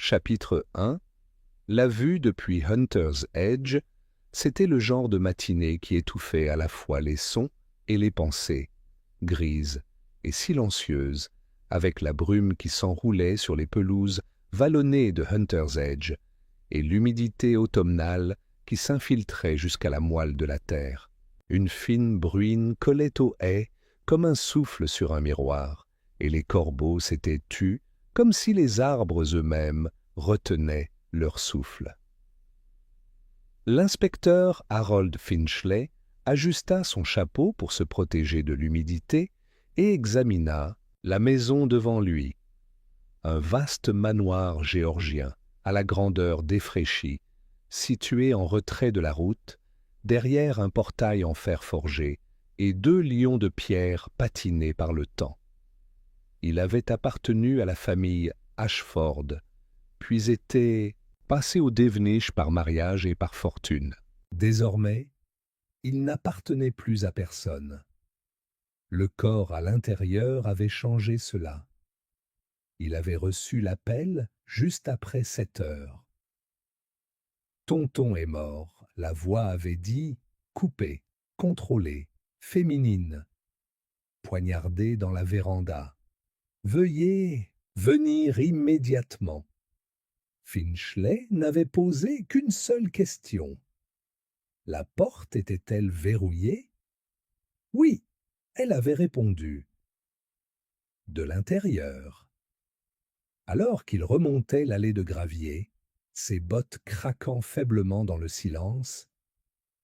Chapitre 1. La vue depuis Hunter's Edge, c'était le genre de matinée qui étouffait à la fois les sons et les pensées, grises et silencieuses, avec la brume qui s'enroulait sur les pelouses vallonnées de Hunter's Edge et l'humidité automnale qui s'infiltrait jusqu'à la moelle de la terre. Une fine bruine collait aux haies comme un souffle sur un miroir, et les corbeaux s'étaient tus comme si les arbres eux-mêmes retenaient leur souffle. L'inspecteur Harold Finchley ajusta son chapeau pour se protéger de l'humidité et examina la maison devant lui. Un vaste manoir géorgien, à la grandeur défraîchie, situé en retrait de la route, derrière un portail en fer forgé et 2 lions de pierre patinés par le temps. Il avait appartenu à la famille Ashford, puis était passé au Devenish par mariage et par fortune. Désormais, il n'appartenait plus à personne. Le corps à l'intérieur avait changé cela. Il avait reçu l'appel juste après 7 heures. Tonton est mort, la voix avait dit, coupée, contrôlée, féminine, poignardée dans la véranda. Veuillez venir immédiatement. Finchley n'avait posé qu'une seule question. La porte était-elle verrouillée? Oui, elle avait répondu. De l'intérieur. Alors qu'il remontait l'allée de gravier, ses bottes craquant faiblement dans le silence,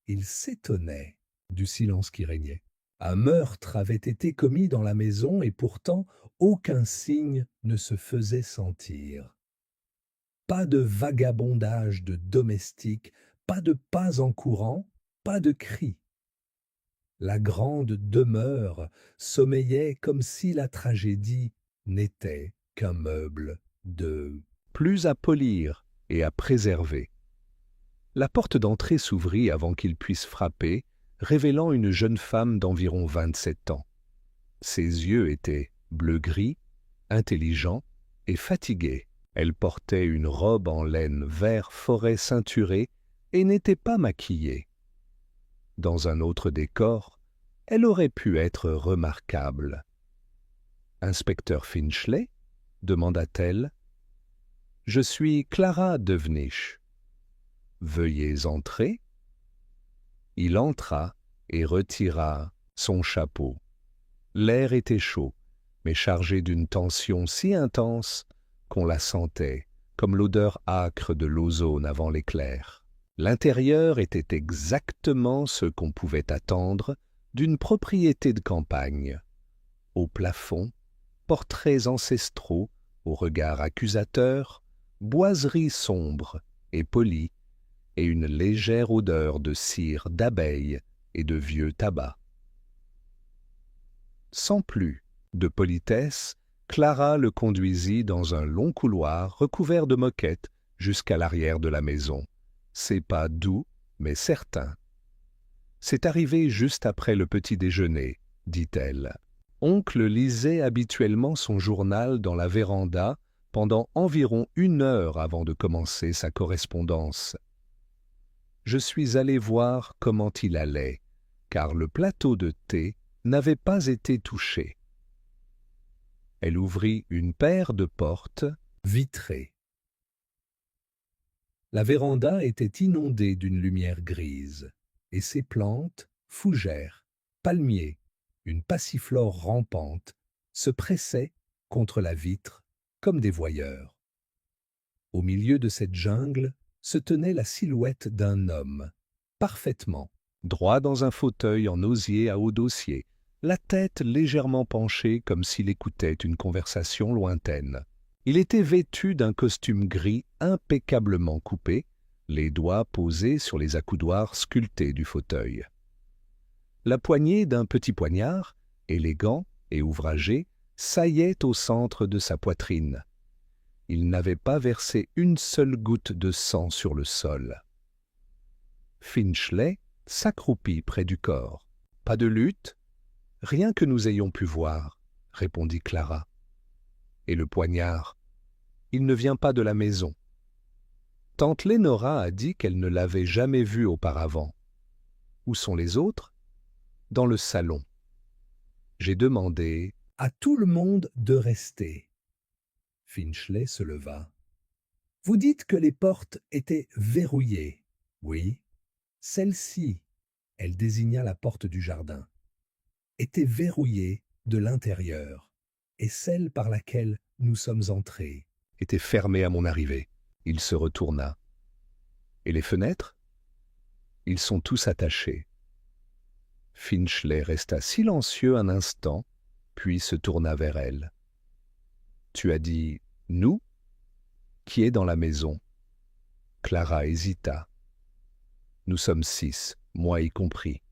il s'étonnait du silence qui régnait. Un meurtre avait été commis dans la maison et pourtant aucun signe ne se faisait sentir. Pas de vagabondage de domestiques, pas de pas en courant, pas de cris. La grande demeure sommeillait comme si la tragédie n'était qu'un meuble de plus à polir et à préserver. La porte d'entrée s'ouvrit avant qu'il puisse frapper, révélant une jeune femme d'environ 27 ans. Ses yeux étaient bleu-gris, intelligents et fatigués. Elle portait une robe en laine vert forêt ceinturée et n'était pas maquillée. Dans un autre décor, elle aurait pu être remarquable. « Inspecteur Finchley » demanda-t-elle. « Je suis Clara Devenish. »« Veuillez entrer. » Il entra et retira son chapeau. L'air était chaud, mais chargé d'une tension si intense qu'on la sentait, comme l'odeur âcre de l'ozone avant l'éclair. L'intérieur était exactement ce qu'on pouvait attendre d'une propriété de campagne. Au plafond, portraits ancestraux, au regard accusateur, boiseries sombres et polies, et une légère odeur de cire d'abeille et de vieux tabac. Sans plus de politesse, Clara le conduisit dans un long couloir recouvert de moquettes jusqu'à l'arrière de la maison. Ses pas doux, mais certains. « C'est arrivé juste après le petit déjeuner, » dit-elle. Oncle lisait habituellement son journal dans la véranda pendant environ 1 heure avant de commencer sa correspondance. Je suis allé voir comment il allait, car le plateau de thé n'avait pas été touché. Elle ouvrit une paire de portes vitrées. La véranda était inondée d'une lumière grise, et ses plantes, fougères, palmiers, une passiflore rampante, se pressaient contre la vitre comme des voyeurs. Au milieu de cette jungle se tenait la silhouette d'un homme, parfaitement, droit dans un fauteuil en osier à haut dossier, la tête légèrement penchée comme s'il écoutait une conversation lointaine. Il était vêtu d'un costume gris impeccablement coupé, les doigts posés sur les accoudoirs sculptés du fauteuil. La poignée d'un petit poignard, élégant et ouvragé, saillait au centre de sa poitrine. Il n'avait pas versé une seule goutte de sang sur le sol. Finchley s'accroupit près du corps. « Pas de lutte ? Rien que nous ayons pu voir, » répondit Clara. « Et le poignard ? il ne vient pas de la maison. Tante Lénora a dit qu'elle ne l'avait jamais vu auparavant. Où sont les autres? Dans le salon. J'ai demandé à tout le monde de rester. Finchley se leva. Vous dites que les portes étaient verrouillées. Oui. Celle-ci, elle désigna la porte du jardin, était verrouillée de l'intérieur, et celle par laquelle nous sommes entrés était fermée à mon arrivée. Il se retourna. Et les fenêtres? Ils sont tous attachés. Finchley resta silencieux un instant, puis se tourna vers elle. Tu as dit « nous » ? Qui est dans la maison? Clara hésita. Nous sommes 6, moi y compris.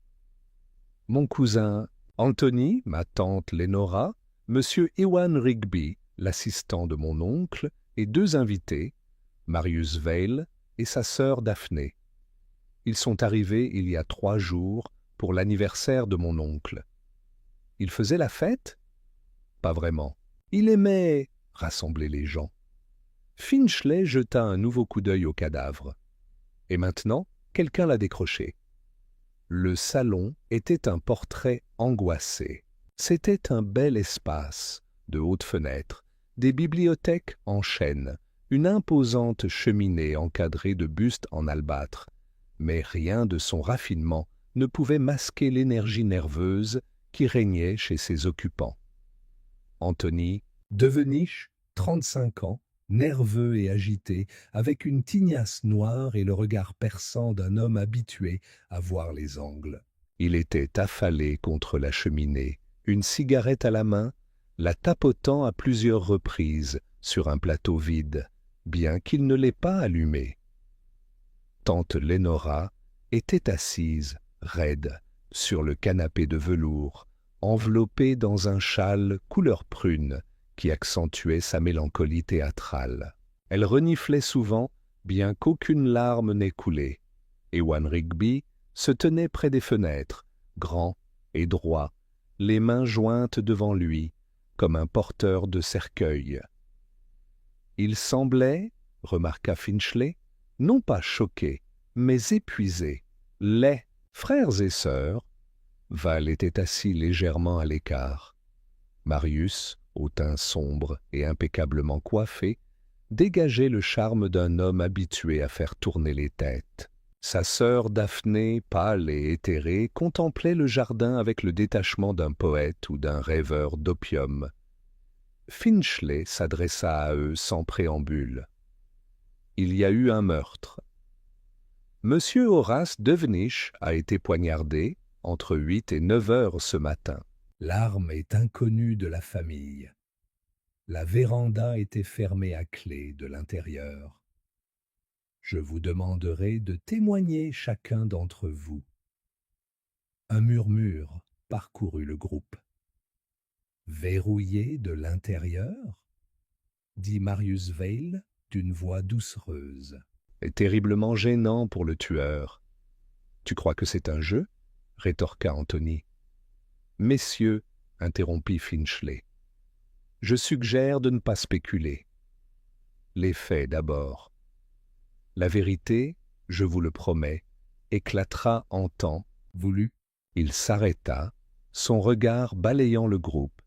Mon cousin Anthony, ma tante Lénora, monsieur Ewan Rigby, l'assistant de mon oncle, et 2 invités, Marius Vail et sa sœur Daphné. Ils sont arrivés il y a 3 jours pour l'anniversaire de mon oncle. Il faisait la fête? Pas vraiment. Il aimait rassembler les gens. Finchley jeta un nouveau coup d'œil au cadavre. Et maintenant, quelqu'un l'a décroché. Le salon était un portrait angoissé. C'était un bel espace, de hautes fenêtres, des bibliothèques en chêne, une imposante cheminée encadrée de bustes en albâtre, mais rien de son raffinement ne pouvait masquer l'énergie nerveuse qui régnait chez ses occupants. Anthony, Devenish, 35 ans, nerveux et agité, avec une tignasse noire et le regard perçant d'un homme habitué à voir les angles. Il était affalé contre la cheminée, une cigarette à la main, la tapotant à plusieurs reprises sur un plateau vide, bien qu'il ne l'ait pas allumé. Tante Lénora était assise, raide, sur le canapé de velours, enveloppée dans un châle couleur prune qui accentuait sa mélancolie théâtrale. Elle reniflait souvent, bien qu'aucune larme n'ait coulé. Ewan Rigby se tenait près des fenêtres, grand et droit, les mains jointes devant lui, comme un porteur de cercueil. Il semblait, remarqua Finchley, non pas choqué, mais épuisé, laid. Frères et sœurs, Val était assis légèrement à l'écart. Marius, au teint sombre et impeccablement coiffé, dégageait le charme d'un homme habitué à faire tourner les têtes. Sa sœur Daphné, pâle et éthérée, contemplait le jardin avec le détachement d'un poète ou d'un rêveur d'opium. Finchley s'adressa à eux sans préambule. Il y a eu un meurtre. Monsieur Horace Devenish a été poignardé entre 8 et 9 heures ce matin. L'arme est inconnue de la famille. La véranda était fermée à clé de l'intérieur. Je vous demanderai de témoigner chacun d'entre vous. Un murmure parcourut le groupe. Verrouillé de l'intérieur? Dit Marius Vail d'une voix doucereuse. Et terriblement gênant pour le tueur. Tu crois que c'est un jeu? Rétorqua Anthony. Messieurs, interrompit Finchley, je suggère de ne pas spéculer. Les faits d'abord. La vérité, je vous le promets, éclatera en temps voulu. Il s'arrêta, son regard balayant le groupe.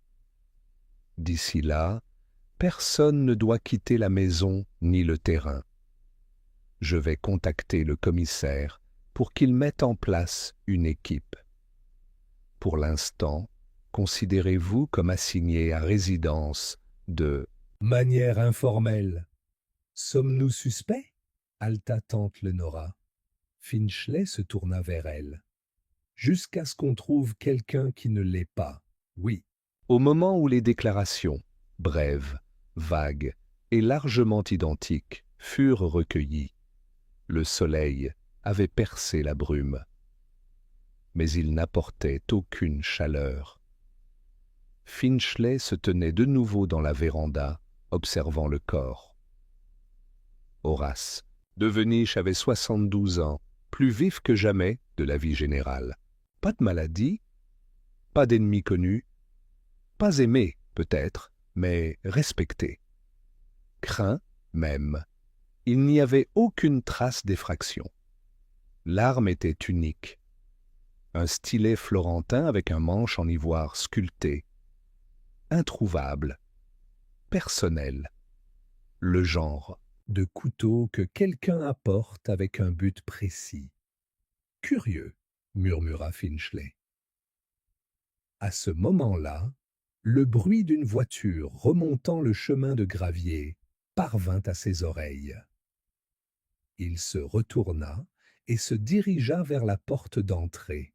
D'ici là, personne ne doit quitter la maison ni le terrain. Je vais contacter le commissaire pour qu'il mette en place une équipe. Pour l'instant, considérez-vous comme assigné à résidence de manière informelle. Sommes-nous suspects? Haleta tante Lénora. Finchley se tourna vers elle. Jusqu'à ce qu'on trouve quelqu'un qui ne l'est pas, oui. Au moment où les déclarations, brèves, vagues et largement identiques, furent recueillies, le soleil avait percé la brume. Mais il n'apportait aucune chaleur. Finchley se tenait de nouveau dans la véranda, observant le corps. Horace Devenish avait 72 ans, plus vif que jamais de la vie générale. Pas de maladie, pas d'ennemis connus, pas aimé peut-être, mais respecté. crin même. Il n'y avait aucune trace d'effraction. L'arme était unique. Un stylet florentin avec un manche en ivoire sculpté. Introuvable. Personnel. Le genre de couteau que quelqu'un apporte avec un but précis. Curieux, murmura Finchley. À ce moment-là, le bruit d'une voiture remontant le chemin de gravier parvint à ses oreilles. Il se retourna et se dirigea vers la porte d'entrée.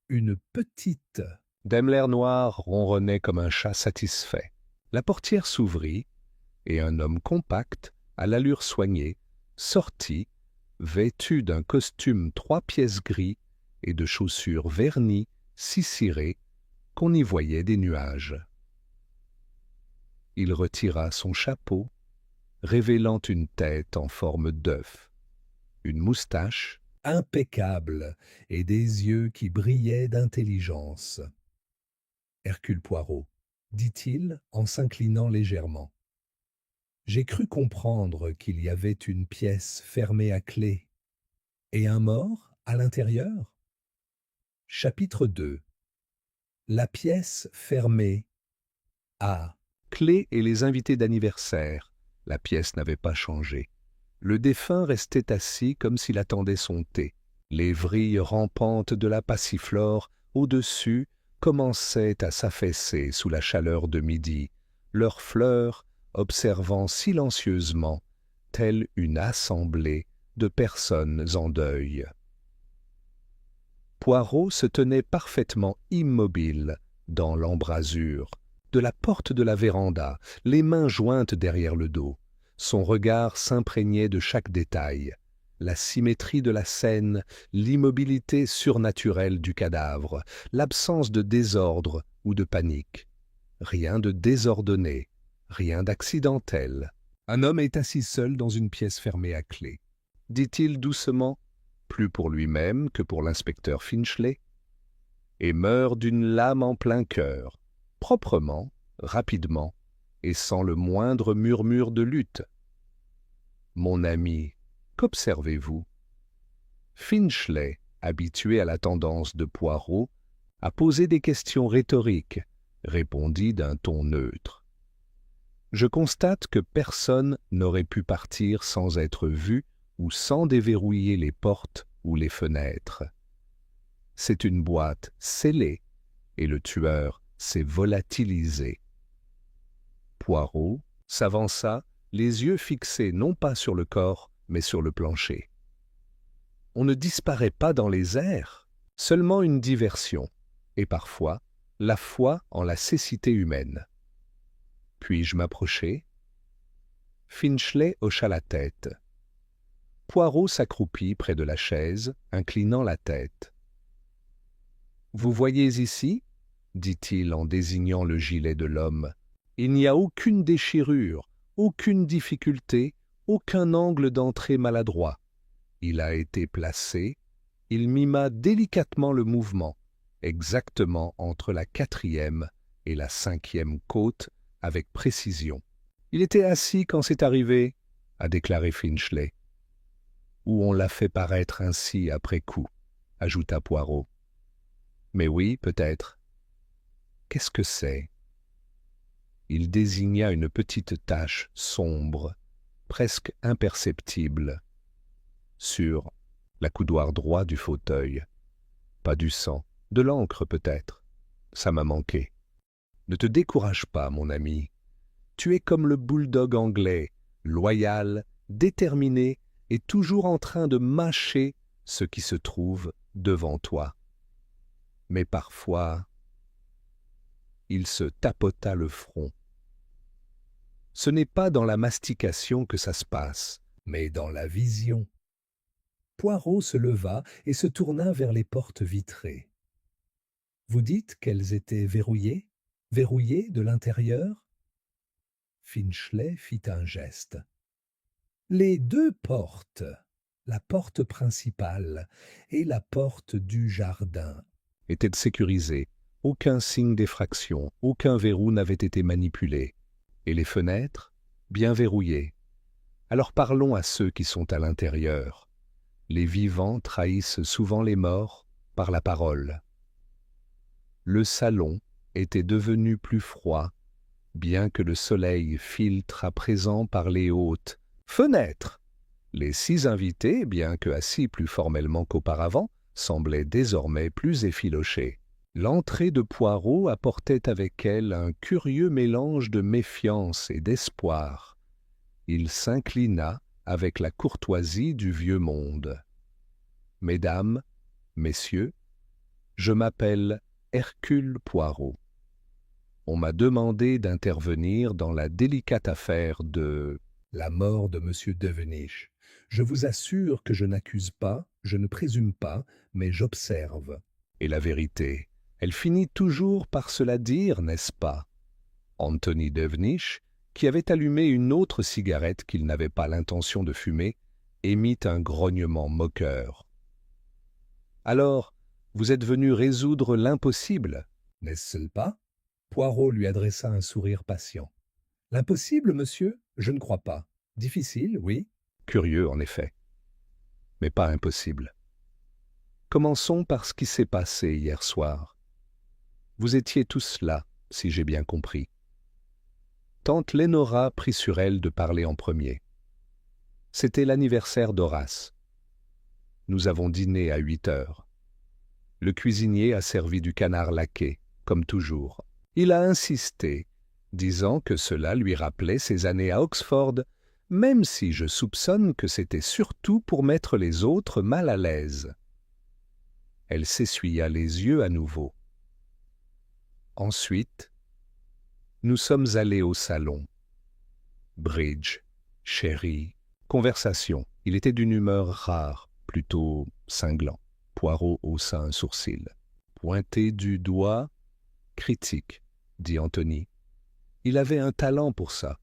Une petite Daimler noire ronronnait comme un chat satisfait. La portière s'ouvrit et un homme compact, à l'allure soignée, sortit, vêtu d'un costume 3 pièces gris et de chaussures vernies si cirées qu'on y voyait des nuages. Il retira son chapeau, révélant une tête en forme d'œuf, une moustache impeccable et des yeux qui brillaient d'intelligence. « Hercule Poirot, dit-il en s'inclinant légèrement. J'ai cru comprendre qu'il y avait une pièce fermée à clé. Et un mort à l'intérieur ? Chapitre 2. La pièce fermée. A. Clé et les invités d'anniversaire. La pièce n'avait pas changé. Le défunt restait assis comme s'il attendait son thé. Les vrilles rampantes de la passiflore au-dessus commençaient à s'affaisser sous la chaleur de midi, leurs fleurs observant silencieusement, telle une assemblée de personnes en deuil. Poirot se tenait parfaitement immobile dans l'embrasure de la porte de la véranda, les mains jointes derrière le dos. Son regard s'imprégnait de chaque détail, la symétrie de la scène, l'immobilité surnaturelle du cadavre, l'absence de désordre ou de panique. Rien de désordonné, rien d'accidentel. Un homme est assis seul dans une pièce fermée à clé, dit-il doucement, plus pour lui-même que pour l'inspecteur Finchley, et meurt d'une lame en plein cœur, proprement, rapidement, et sans le moindre murmure de lutte. Mon ami, qu'observez-vous ? Finchley, habitué à la tendance de Poirot, à poser des questions rhétoriques, répondit d'un ton neutre. Je constate que personne n'aurait pu partir sans être vu ou sans déverrouiller les portes ou les fenêtres. C'est une boîte scellée et le tueur s'est volatilisé. Poirot s'avança, les yeux fixés non pas sur le corps, mais sur le plancher. On ne disparaît pas dans les airs, seulement une diversion, et parfois la foi en la cécité humaine. Puis-je m'approcher ? Finchley hocha la tête. Poirot s'accroupit près de la chaise, inclinant la tête. « Vous voyez ici, dit-il en désignant le gilet de l'homme, il n'y a aucune déchirure, aucune difficulté, aucun angle d'entrée maladroit. Il a été placé, il mima délicatement le mouvement, exactement entre la 4e et la 5e côte, avec précision. Il était assis quand c'est arrivé, a déclaré Finchley. Ou on l'a fait paraître ainsi après coup, ajouta Poirot. Mais oui, peut-être. Qu'est-ce que c'est ? Il désigna une petite tache sombre, presque imperceptible, sur l'accoudoir droit du fauteuil. Pas du sang, de l'encre peut-être. Ça m'a manqué. Ne te décourage pas, mon ami. Tu es comme le bulldog anglais, loyal, déterminé et toujours en train de mâcher ce qui se trouve devant toi. Mais parfois, il se tapota le front. Ce n'est pas dans la mastication que ça se passe, mais dans la vision. Poirot se leva et se tourna vers les portes vitrées. Vous dites qu'elles étaient verrouillées ? Verrouillées de l'intérieur ? Finchley fit un geste. Les 2 portes, la porte principale et la porte du jardin, étaient sécurisées. Aucun signe d'effraction, aucun verrou n'avait été manipulé. Et les fenêtres ? bien verrouillée. Alors parlons à ceux qui sont à l'intérieur. Les vivants trahissent souvent les morts par la parole. Le salon était devenu plus froid, bien que le soleil filtre à présent par les hautes fenêtres. Les 6 invités, bien que assis plus formellement qu'auparavant, semblaient désormais plus effilochés. L'entrée de Poirot apportait avec elle un curieux mélange de méfiance et d'espoir. Il s'inclina avec la courtoisie du vieux monde. « Mesdames, messieurs, je m'appelle Hercule Poirot. On m'a demandé d'intervenir dans la délicate affaire de la mort de M. Devenish. Je vous assure que je n'accuse pas, je ne présume pas, mais j'observe. Et la vérité, elle finit toujours par se la dire, n'est-ce pas? Anthony Devenish, qui avait allumé une autre cigarette qu'il n'avait pas l'intention de fumer, émit un grognement moqueur. « Alors, vous êtes venu résoudre l'impossible, n'est-ce pas ?» Poirot lui adressa un sourire patient. « L'impossible, monsieur? Je ne crois pas. Difficile, oui. Curieux, en effet. Mais pas impossible. Commençons par ce qui s'est passé hier soir. Vous étiez tous là, si j'ai bien compris. Tante Lénora prit sur elle de parler en premier. C'était l'anniversaire d'Horace. Nous avons dîné à 8 heures. Le cuisinier a servi du canard laqué, comme toujours. Il a insisté, disant que cela lui rappelait ses années à Oxford, même si je soupçonne que c'était surtout pour mettre les autres mal à l'aise. Elle s'essuya les yeux à nouveau. Ensuite, nous sommes allés au salon. Bridge, sherry, conversation. Il était d'une humeur rare, plutôt cinglant. Poirot haussa un sourcil. Pointé du doigt, critique, dit Anthony. Il avait un talent pour ça.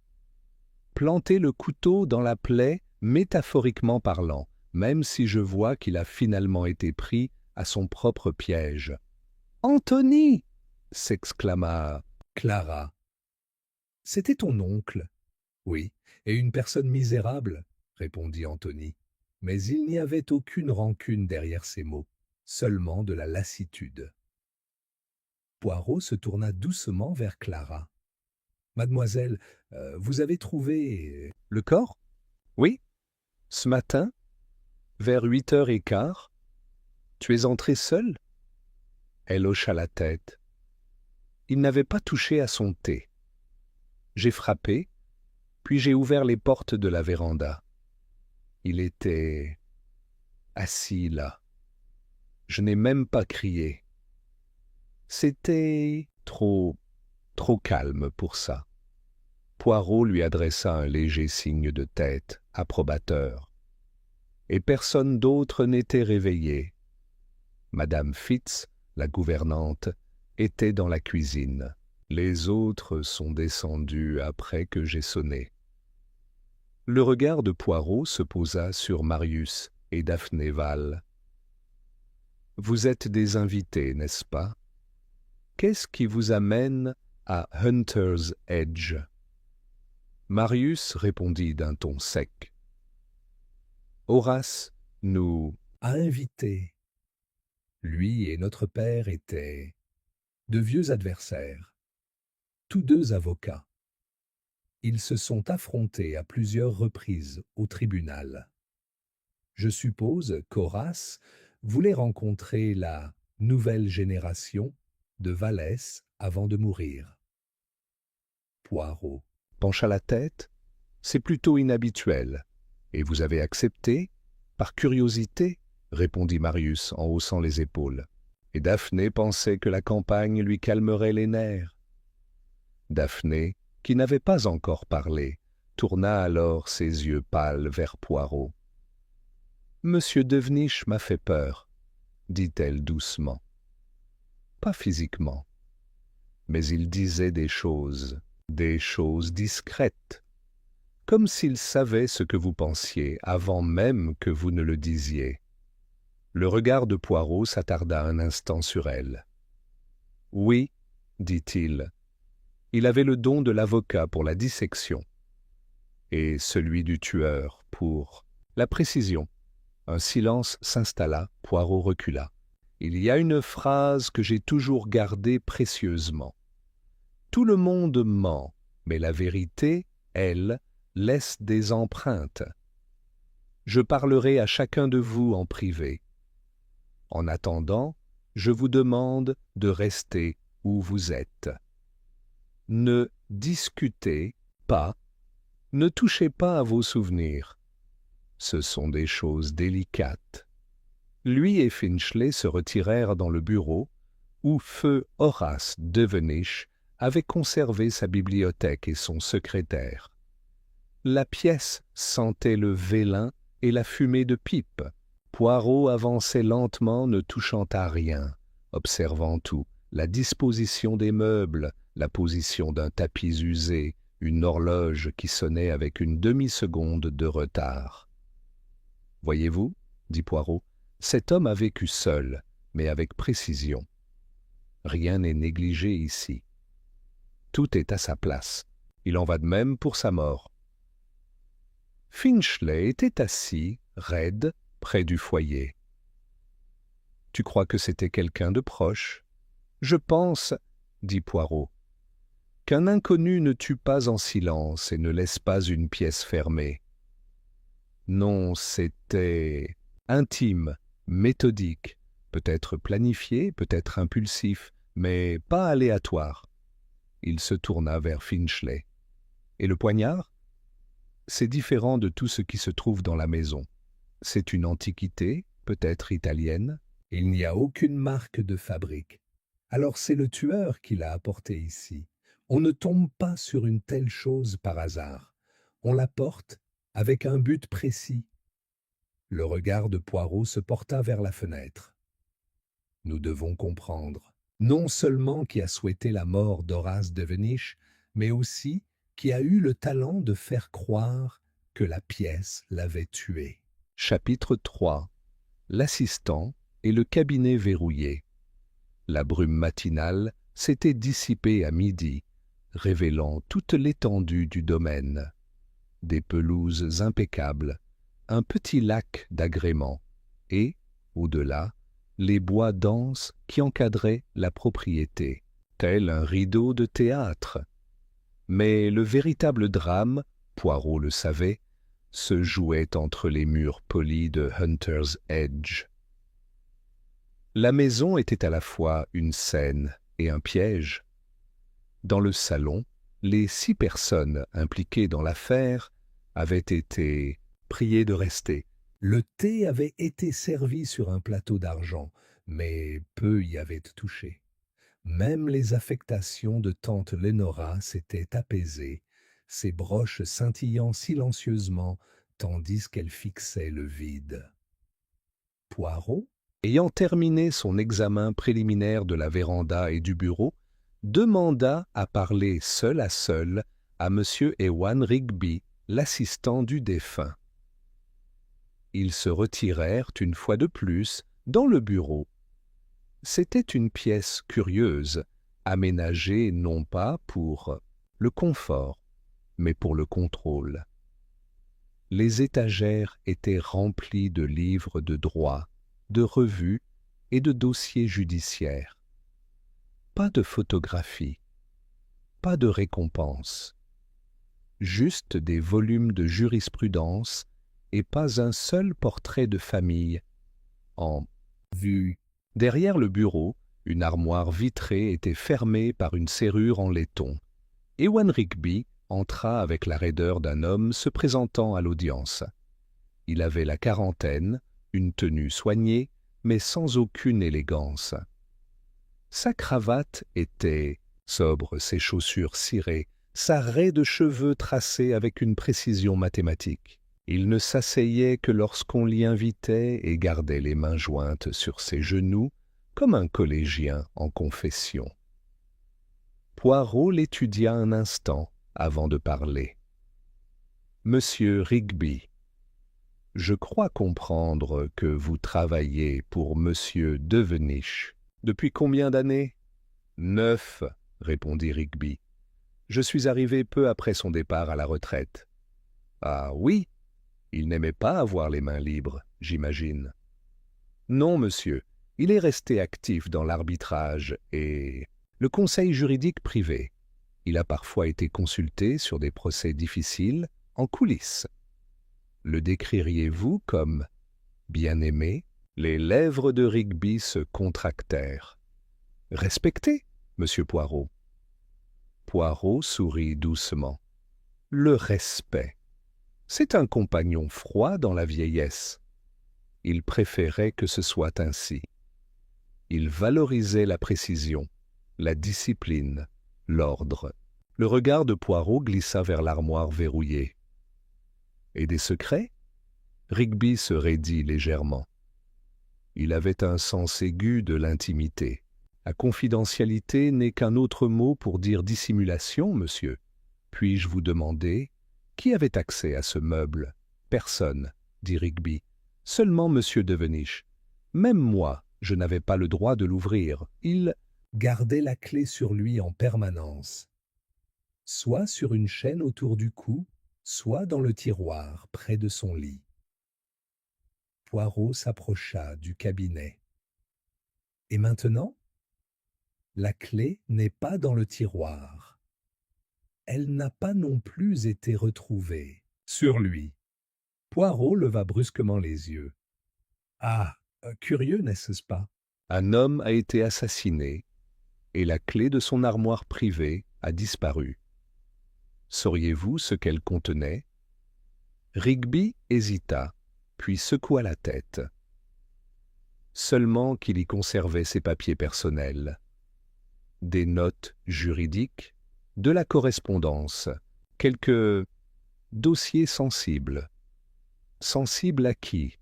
Planter le couteau dans la plaie, métaphoriquement parlant, même si je vois qu'il a finalement été pris à son propre piège. « Anthony !» s'exclama Clara. « C'était ton oncle. »« Oui, et une personne misérable, » répondit Anthony. Mais il n'y avait aucune rancune derrière ces mots, seulement de la lassitude. Poirot se tourna doucement vers Clara. « Mademoiselle, vous avez trouvé... » « Le corps ? Oui. Ce matin, vers 8h15. Tu es entrée seule ? » Elle hocha la tête. Il n'avait pas touché à son thé. J'ai frappé, puis j'ai ouvert les portes de la véranda. Il était assis là. Je n'ai même pas crié. C'était trop calme pour ça. Poirot lui adressa un léger signe de tête, approbateur. Et personne d'autre n'était réveillé. Madame Fitz, la gouvernante, était dans la cuisine. Les autres sont descendus après que j'ai sonné. Le regard de Poirot se posa sur Marius et Daphné Val. « Vous êtes des invités, n'est-ce pas? Qu'est-ce qui vous amène à Hunter's Edge ?» Marius répondit d'un ton sec. « Horace nous a invités. Lui et notre père étaient de vieux adversaires, tous deux avocats. Ils se sont affrontés à plusieurs reprises au tribunal. Je suppose qu'Horace voulait rencontrer la nouvelle génération de Vallès avant de mourir. » Poirot pencha la tête. « C'est plutôt inhabituel. Et vous avez accepté, par curiosité ?» répondit Marius en haussant les épaules. Et Daphné pensait que la campagne lui calmerait les nerfs. Daphné, qui n'avait pas encore parlé, tourna alors ses yeux pâles vers Poirot. « Monsieur Devenish m'a fait peur, » dit-elle doucement. « Pas physiquement, mais il disait des choses discrètes, comme s'il savait ce que vous pensiez avant même que vous ne le disiez. » Le regard de Poirot s'attarda un instant sur elle. « Oui, dit-il, il avait le don de l'avocat pour la dissection. et celui du tueur pour la précision. Un silence s'installa, Poirot recula. Il y a une phrase que j'ai toujours gardée précieusement. Tout le monde ment, mais la vérité, elle, laisse des empreintes. Je parlerai à chacun de vous en privé. En attendant, je vous demande de rester où vous êtes. Ne discutez pas, ne touchez pas à vos souvenirs. Ce sont des choses délicates. Lui et Finchley se retirèrent dans le bureau où feu Horace Devenish avait conservé sa bibliothèque et son secrétaire. La pièce sentait le vélin et la fumée de pipe. Poirot avançait lentement, ne touchant à rien, observant tout, la disposition des meubles, la position d'un tapis usé, une horloge qui sonnait avec une demi-seconde de retard. « Voyez-vous, dit Poirot, cet homme a vécu seul, mais avec précision. Rien n'est négligé ici. Tout est à sa place. Il en va de même pour sa mort. » Finchley était assis, raide, près du foyer. « Tu crois que c'était quelqu'un de proche ? » ?»« Je pense, dit Poirot, qu'un inconnu ne tue pas en silence et ne laisse pas une pièce fermée. Non, c'était intime, méthodique, peut-être planifié, peut-être impulsif, mais pas aléatoire. » Il se tourna vers Finchley. « Et le poignard ? C'est différent de tout ce qui se trouve dans la maison. C'est une antiquité, peut-être italienne. Il n'y a aucune marque de fabrique. Alors c'est le tueur qui l'a apporté ici. On ne tombe pas sur une telle chose par hasard. On la porte avec un but précis. » Le regard de Poirot se porta vers la fenêtre. « Nous devons comprendre, non seulement qui a souhaité la mort d'Horace Devenish, mais aussi qui a eu le talent de faire croire que la pièce l'avait tué. » Chapitre 3. L'assistant et le cabinet verrouillé. La brume matinale s'était dissipée à midi, révélant toute l'étendue du domaine. Des pelouses impeccables, un petit lac d'agrément et, au-delà, les bois denses qui encadraient la propriété, tel un rideau de théâtre. Mais le véritable drame, Poirot le savait, se jouait entre les murs polis de Hunter's Edge. La maison était à la fois une scène et un piège. Dans le salon, les 6 personnes impliquées dans l'affaire avaient été priées de rester. Le thé avait été servi sur un plateau d'argent, mais peu y avaient touché. Même les affectations de tante Lénora s'étaient apaisées, ses broches scintillant silencieusement tandis qu'elle fixait le vide. Poirot, ayant terminé son examen préliminaire de la véranda et du bureau, demanda à parler seul à M. Ewan Rigby, l'assistant du défunt. Ils se retirèrent une fois de plus dans le bureau. C'était une pièce curieuse, aménagée non pas pour le confort, mais pour le contrôle. Les étagères étaient remplies de livres de droit, de revues et de dossiers judiciaires. Pas de photographies, pas de récompenses, juste des volumes de jurisprudence et pas un seul portrait de famille en vue. Derrière le bureau, une armoire vitrée était fermée par une serrure en laiton. Ewan Rigby entra avec la raideur d'un homme se présentant à l'audience. Il avait la quarantaine, une tenue soignée, mais sans aucune élégance. Sa cravate était sobre, ses chaussures cirées, sa raie de cheveux tracée avec une précision mathématique. Il ne s'asseyait que lorsqu'on l'y invitait et gardait les mains jointes sur ses genoux, comme un collégien en confession. Poirot l'étudia un instant avant de parler. « Monsieur Rigby, je crois comprendre que vous travaillez pour Monsieur Devenish. Depuis combien d'années ? » « 9, répondit Rigby. « Je suis arrivé peu après son départ à la retraite. » Ah oui, il n'aimait pas avoir les mains libres, j'imagine. Non, monsieur, il est resté actif dans l'arbitrage et le conseil juridique privé. Il a parfois été consulté sur des procès difficiles en coulisses. Le décririez-vous comme bien-aimé? Les lèvres de Rigby se contractèrent. Respecté, monsieur Poirot. Poirot sourit doucement. Le respect. C'est un compagnon froid dans la vieillesse. Il préférait que ce soit ainsi. Il valorisait la précision, la discipline, l'ordre. Le regard de Poirot glissa vers l'armoire verrouillée. Et des secrets? Rigby se raidit légèrement. Il avait un sens aigu de l'intimité. La confidentialité n'est qu'un autre mot pour dire dissimulation, monsieur. Puis-je vous demander qui avait accès à ce meuble? Personne, dit Rigby. Seulement monsieur Devenish. Même moi, je n'avais pas le droit de l'ouvrir. Il gardait la clé sur lui en permanence, soit sur une chaîne autour du cou, soit dans le tiroir près de son lit. Poirot s'approcha du cabinet. Et maintenant? La clé n'est pas dans le tiroir. Elle n'a pas non plus été retrouvée sur lui. Poirot leva brusquement les yeux. Ah, curieux, n'est-ce pas? Un homme a été assassiné et la clé de son armoire privée a disparu. Sauriez-vous ce qu'elle contenait? Rigby hésita, puis secoua la tête. Seulement qu'il y conservait ses papiers personnels. Des notes juridiques, de la correspondance, quelques dossiers sensibles. Sensibles à qui?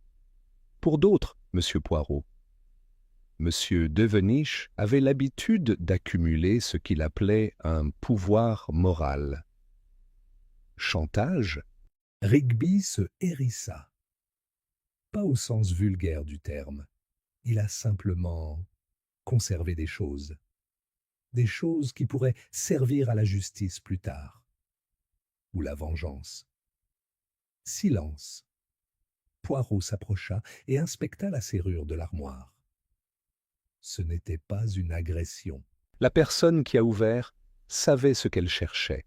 Pour d'autres, monsieur Poirot. Monsieur Devenish avait l'habitude d'accumuler ce qu'il appelait un pouvoir moral. Chantage? Rigby se hérissa. Pas au sens vulgaire du terme. Il a simplement conservé des choses qui pourraient servir à la justice plus tard, ou la vengeance. Silence. Poirot s'approcha et inspecta la serrure de l'armoire. Ce n'était pas une agression. La personne qui a ouvert savait ce qu'elle cherchait.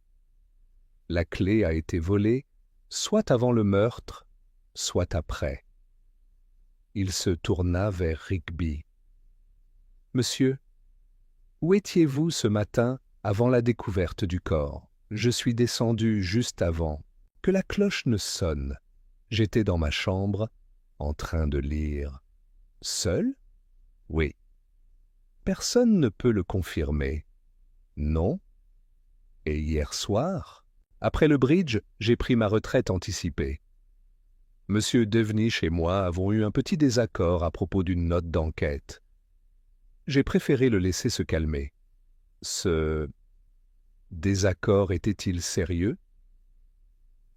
La clé a été volée, soit avant le meurtre, soit après. Il se tourna vers Rigby. « Monsieur, où étiez-vous ce matin avant la découverte du corps? Je suis descendu juste avant que la cloche ne sonne. J'étais dans ma chambre, en train de lire. Seul? Oui. Personne ne peut le confirmer. Non. Et hier soir, après le bridge, j'ai pris ma retraite anticipée. Monsieur Devenish et moi avons eu un petit désaccord à propos d'une note d'enquête. J'ai préféré le laisser se calmer. Ce désaccord était-il sérieux?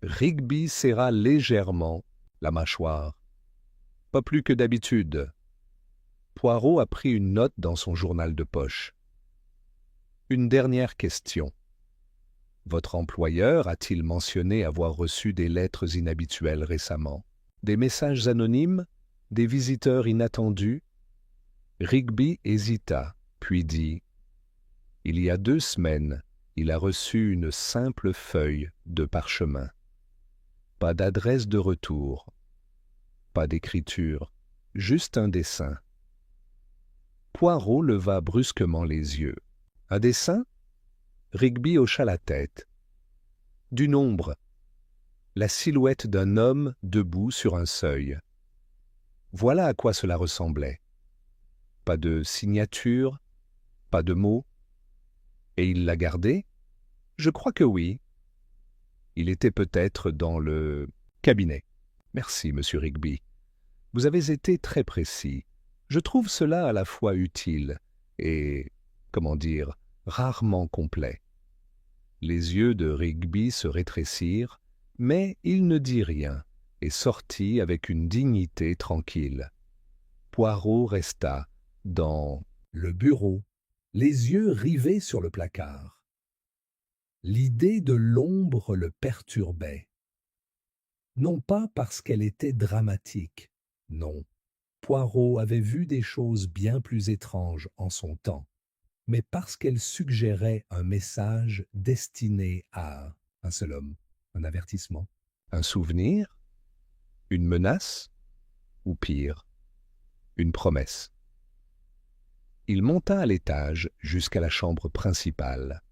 Rigby serra légèrement la mâchoire. Pas plus que d'habitude. Poirot a pris une note dans son journal de poche. Une dernière question. Votre employeur a-t-il mentionné avoir reçu des lettres inhabituelles récemment? Des messages anonymes? Des visiteurs inattendus? Rigby hésita, puis dit « Il y a 2 semaines, il a reçu une simple feuille de parchemin. Pas d'adresse de retour, pas d'écriture, juste un dessin. » Poirot leva brusquement les yeux. « Un dessin ?» Rigby hocha la tête. « D'une ombre, la silhouette d'un homme debout sur un seuil. Voilà à quoi cela ressemblait. Pas de signature, pas de mots. Et il l'a gardé? Je crois que oui. Il était peut-être dans le cabinet. Merci, monsieur Rigby. Vous avez été très précis. Je trouve cela à la fois utile et, comment dire, rarement complet. » Les yeux de Rigby se rétrécirent, mais il ne dit rien et sortit avec une dignité tranquille. Poirot resta dans le bureau, les yeux rivés sur le placard. L'idée de l'ombre le perturbait. Non pas parce qu'elle était dramatique, non. Poirot avait vu des choses bien plus étranges en son temps, mais parce qu'elle suggérait un message destiné à un seul homme, un avertissement. Un souvenir? Une menace? Ou pire, une promesse? Il monta à l'étage jusqu'à la chambre principale.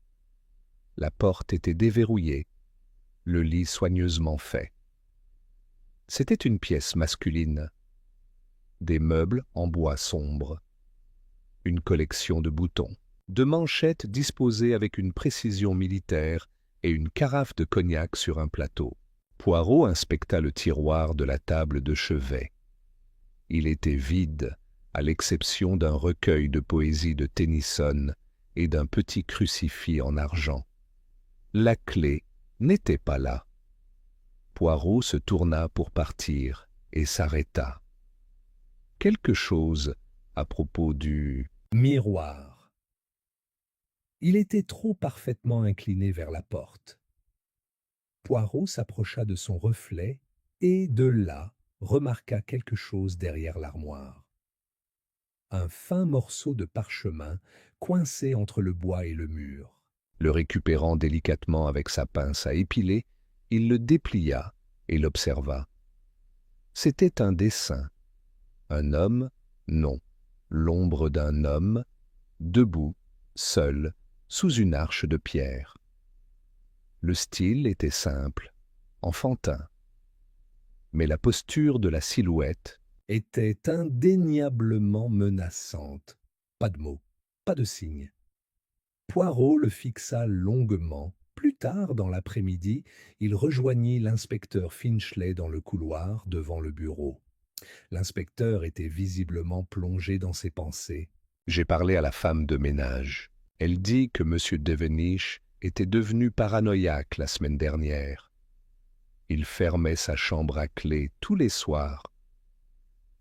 La porte était déverrouillée, le lit soigneusement fait. C'était une pièce masculine. Des meubles en bois sombre. Une collection de boutons, de manchettes disposées avec une précision militaire et une carafe de cognac sur un plateau. Poirot inspecta le tiroir de la table de chevet. Il était vide, à l'exception d'un recueil de poésie de Tennyson et d'un petit crucifix en argent. La clé n'était pas là. Poirot se tourna pour partir et s'arrêta. Quelque chose à propos du miroir. Il était trop parfaitement incliné vers la porte. Poirot s'approcha de son reflet et, de là, remarqua quelque chose derrière l'armoire. Un fin morceau de parchemin coincé entre le bois et le mur. Le récupérant délicatement avec sa pince à épiler, il le déplia et l'observa. C'était un dessin. Un homme? Non. L'ombre d'un homme, debout, seul, sous une arche de pierre. Le style était simple, enfantin. Mais la posture de la silhouette était indéniablement menaçante. Pas de mots, pas de signe. Poirot le fixa longuement. Plus tard dans l'après-midi, il rejoignit l'inspecteur Finchley dans le couloir devant le bureau. L'inspecteur était visiblement plongé dans ses pensées. J'ai parlé à la femme de ménage. Elle dit que M. Devenish était devenu paranoïaque la semaine dernière. Il fermait sa chambre à clé tous les soirs.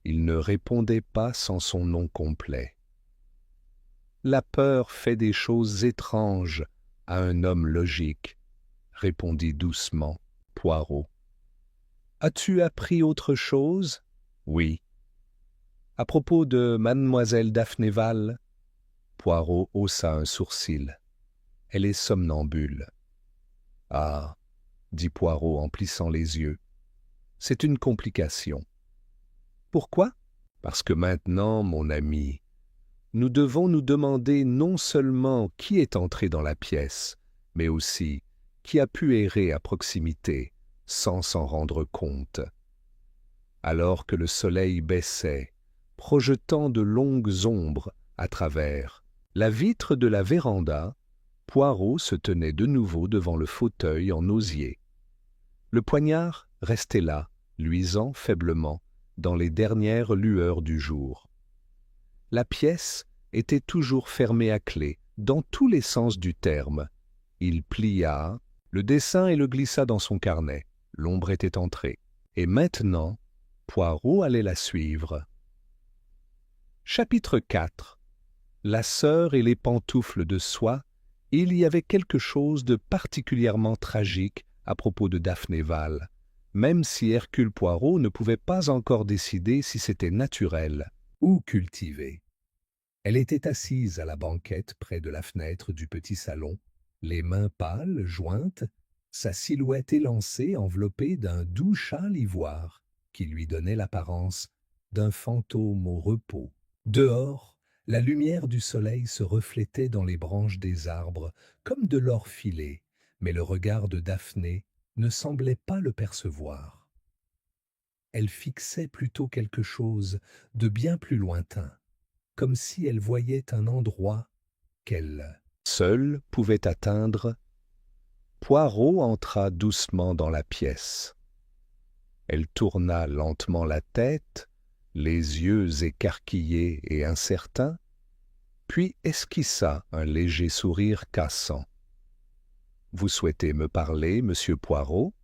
Il ne répondait pas sans son nom complet. La peur fait des choses étranges à un homme logique, répondit doucement Poirot. As-tu appris autre chose? Oui. À propos de mademoiselle Daphnéval? Poirot haussa un sourcil. Elle est somnambule. Ah, dit Poirot en plissant les yeux. C'est une complication. Pourquoi? Parce que maintenant, mon ami, nous devons nous demander non seulement qui est entré dans la pièce, mais aussi qui a pu errer à proximité sans s'en rendre compte. Alors que le soleil baissait, projetant de longues ombres à travers la vitre de la véranda, Poirot se tenait de nouveau devant le fauteuil en osier. Le poignard restait là, luisant faiblement, dans les dernières lueurs du jour. La pièce était toujours fermée à clé, dans tous les sens du terme. Il plia le dessin et le glissa dans son carnet. L'ombre était entrée. Et maintenant, Poirot allait la suivre. Chapitre 4. La sœur et les pantoufles de soie. Il y avait quelque chose de particulièrement tragique à propos de Daphnéval, même si Hercule Poirot ne pouvait pas encore décider si c'était naturel ou cultivé. Elle était assise à la banquette près de la fenêtre du petit salon, les mains pâles, jointes, sa silhouette élancée enveloppée d'un doux châle ivoire qui lui donnait l'apparence d'un fantôme au repos. Dehors, la lumière du soleil se reflétait dans les branches des arbres comme de l'or filé, mais le regard de Daphné ne semblait pas le percevoir. Elle fixait plutôt quelque chose de bien plus lointain, comme si elle voyait un endroit qu'elle seule pouvait atteindre. Poirot entra doucement dans la pièce. Elle tourna lentement la tête, les yeux écarquillés et incertains, puis esquissa un léger sourire cassant. « Vous souhaitez me parler, monsieur Poirot ?»